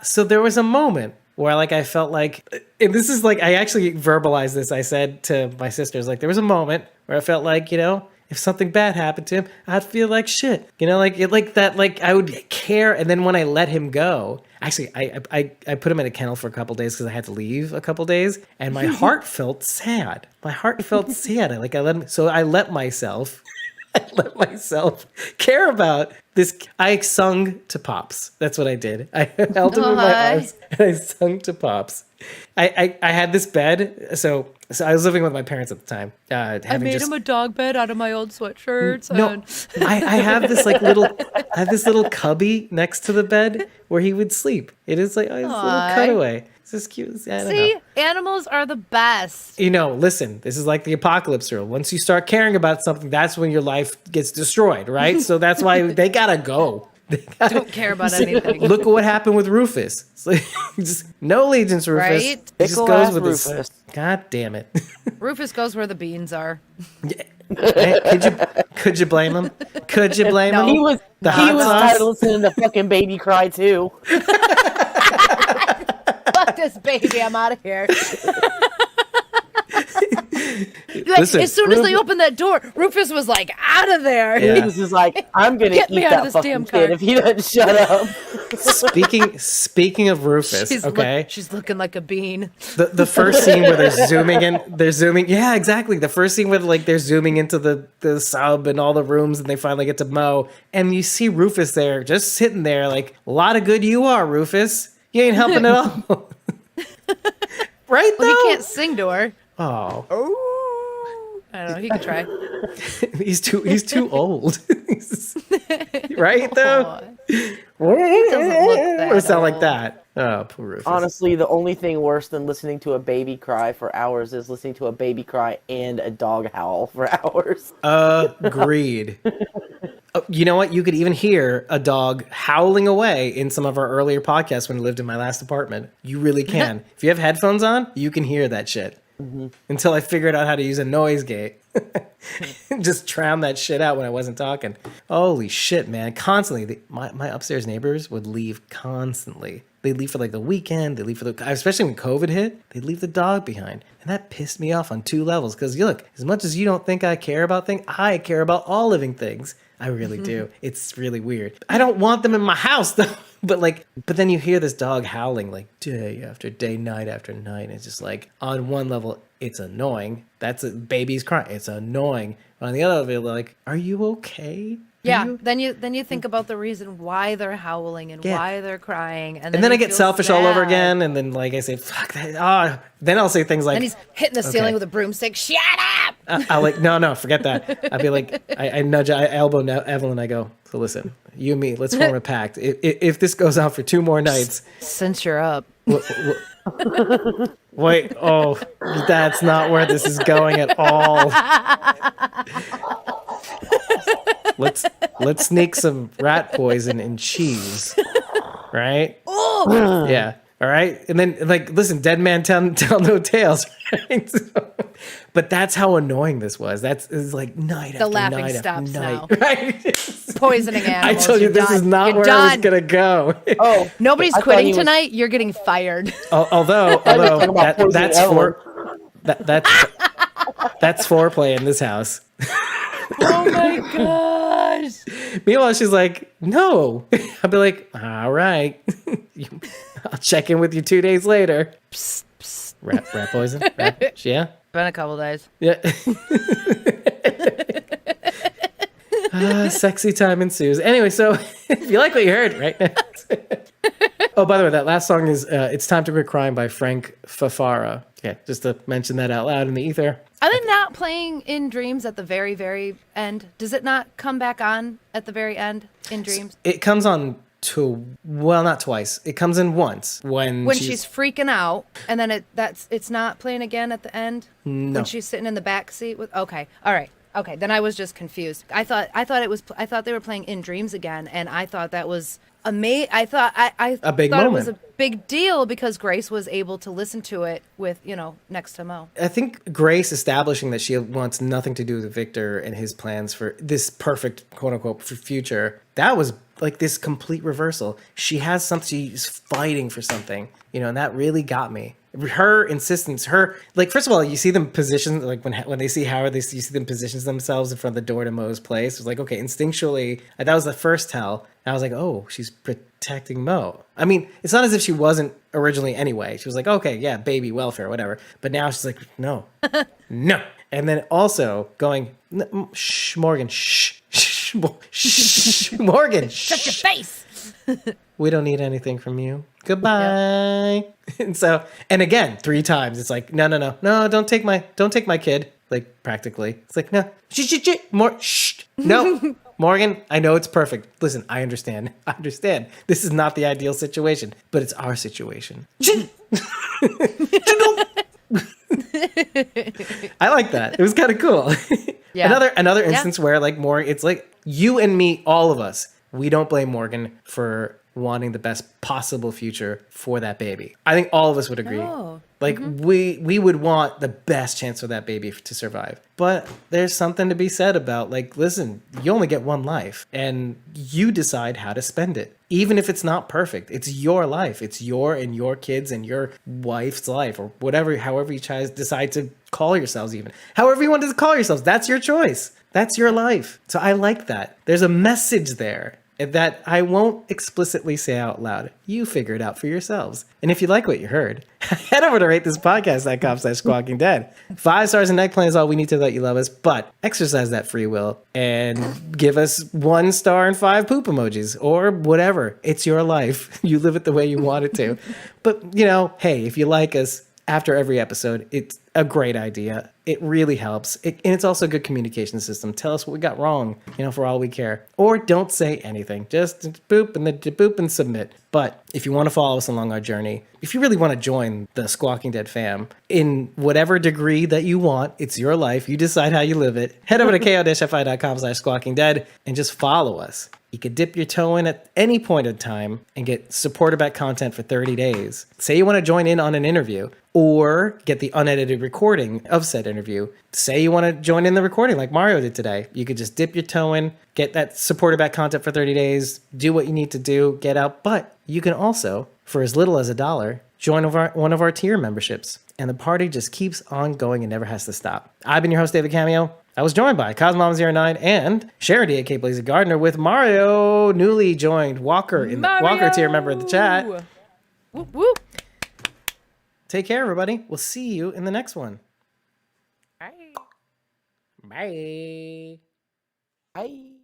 so there was a moment where I felt like, and this is I actually verbalized this. I said to my sisters, there was a moment where I felt like, if something bad happened to him, I'd feel like shit. I would care. And then when I let him go, actually, I put him in a kennel for a couple days because I had to leave a couple days, and my heart felt sad. My heart felt sad. I let myself care about this. I sung to Pops. That's what I did. I held him in my arms and I sung to Pops. I had this bed. So I was living with my parents at the time. I made him a dog bed out of my old sweatshirts. No, I have this little cubby next to the bed where he would sleep. It is like a little cutaway. It's just cute. See, animals are the best. Listen, this is like the apocalypse rule. Once you start caring about something, that's when your life gets destroyed, right? So that's why they gotta go. Don't care about anything. Look at what happened with Rufus. Just no allegiance, Rufus. Right? He just goes with Rufus. God damn it. Rufus goes where the beans are. Could you blame him? Could you blame him? He was tired of listening to fucking baby cry too. Fuck this baby, I'm out of here. Listen, as soon as they opened that door, Rufus was out of there. Yeah. He was just like, I'm gonna Get eat me out of that this fucking damn kid car. if he doesn't shut up. Speaking of Rufus, She's looking like a bean. The first scene where they're zooming. Yeah, exactly. The first scene where they're zooming into the sub and all the rooms, and they finally get to Mo, and you see Rufus there, just sitting there, a lot of good you are, Rufus. You ain't helping at all. Right though? Well, he can't sing to her. Oh. I don't know. He could try. He's too old. Right though? He doesn't look that Or sound like old. that. Oh, poor Rufus. Honestly, the only thing worse than listening to a baby cry for hours is listening to a baby cry and a dog howl for hours. Agreed. You know what? You could even hear a dog howling away in some of our earlier podcasts when we lived in my last apartment. You really can. If you have headphones on, you can hear that shit. Mm-hmm. Until I figured out how to use a noise gate. Just drown that shit out when I wasn't talking. Holy shit, man. Constantly. My upstairs neighbors would leave constantly. They'd leave for like the weekend. They leave for especially when COVID hit, they'd leave the dog behind. And that pissed me off on 2 levels. Because look, as much as you don't think I care about things, I care about all living things. I really do. It's really weird. I don't want them in my house though. But then you hear this dog howling like day after day, night after night. And it's just like, on one level, it's annoying. That's a baby's crying. It's annoying. But on the other level, like, are you okay? Yeah. Then you think about the reason why they're howling and why they're crying, and then I you get feel selfish all over sad. again. And then like I say, fuck that. Then I'll say things like, And he's hitting the ceiling with a broomstick. Shut up! I'll like, no, forget that. I'll be like, I nudge, I elbow Evelyn. I go, so listen, you and me, let's form a pact. If this goes on for 2 more nights, Since you're up. wait, that's not where this is going at all. Let's sneak some rat poison and cheese, right? Oh, Yeah. All right. And then like, listen, dead man tell no tales. Right? But that's how annoying this was. It's like night after laughing night stops after night. now. Right? poisoning I animals. told you You're this done. is not You're where done. I was gonna go. Oh, Nobody's I thought quitting he was- tonight. You're getting fired. Although talking about poisoning that's Ellen. that's foreplay in this house. Oh my gosh. Meanwhile, she's like, "No." I'll be like, "All right, I'll check in with you 2 days later." Psst, psst. Rat poison. Yeah. Been a couple days. Yeah. Sexy time ensues. Anyway, so if you like what you heard right now. Oh, by the way, that last song is It's Time to Quit Crying by Frank Fafara. Yeah, just to mention that out loud in the ether. Are they not playing In Dreams at the very, very end? Does it not come back on at the very end in Dreams? It comes on not twice. It comes in once when she's freaking out, and then it's not playing again at the end. No. When she's sitting in the back seat with. Okay, all right, okay. Then I was just confused. I thought they were playing In Dreams again, and I thought that was amazing. I thought A big thought it was a moment. big deal because Grace was able to listen to it with next to Mo. I think Grace establishing that she wants nothing to do with Victor and his plans for this perfect quote unquote future. That was like this complete reversal. She has something, she's fighting for something, and that really got me. Her insistence, first of all, you see them position, like when they see Howard, you see them position themselves in front of the door to Mo's place. It's like, okay, instinctually, that was the first tell. And I was like, oh, she's protecting Mo. I mean, it's not as if she wasn't originally anyway. She was like, okay, yeah, baby welfare, whatever. But now she's like, no, no. And then also going, shh, Morgan, shh, Morgan, Shut your face. we don't need anything from you. Goodbye. Yep. And again, 3 times. It's like, no, don't take my kid. Like practically, it's like, no, shh, no, Morgan. I know it's perfect. Listen, I understand. This is not the ideal situation, but it's our situation. I like that. It was kind of cool. Yeah. Another instance where like Morgan, it's like you and me, all of us, we don't blame Morgan for wanting the best possible future for that baby. I think all of us would agree. No. Like we would want the best chance for that baby to survive. But there's something to be said about like, listen, you only get one life and you decide how to spend it. Even if it's not perfect, it's your life. It's your and your kids and your wife's life or whatever, however you decide to call yourselves even. However you want to call yourselves, that's your choice. That's your life. So I like that. There's a message there that I won't explicitly say out loud. You figure it out for yourselves. And if you like what you heard, head over to ratethispodcast.com/squawking-dead. 5 stars and neck plan is all we need to let you love us, but exercise that free will and give us 1 star and 5 poop emojis or whatever. It's your life. You live it the way you want it to. But, hey, if you like us, after every episode, it's a great idea. It really helps. And it's also a good communication system. Tell us what we got wrong, for all we care. Or don't say anything. Just boop and then boop and submit. But if you want to follow us along our journey, if you really want to join the Squawking Dead fam in whatever degree that you want, it's your life. You decide how you live it. Head over to ko-fi.com/squawking-dead and just follow us. You could dip your toe in at any point in time and get supporter-back content for 30 days. Say you want to join in on an interview. or get the unedited recording of said interview. Say you want to join in the recording like Mario did today. You could just dip your toe in, get that supporter back content for 30 days, do what you need to do, get out. But you can also, for as little as $1, join one of our tier memberships. And the party just keeps on going and never has to stop. I've been your host, David Cameo. I was joined by Cosmom09 and Sharon D.A.K. Blazer Gardner with Mario, newly joined Walker in the Walker tier member of the chat. Whoop, whoop. Take care, everybody. We'll see you in the next one. Bye. Bye. Bye.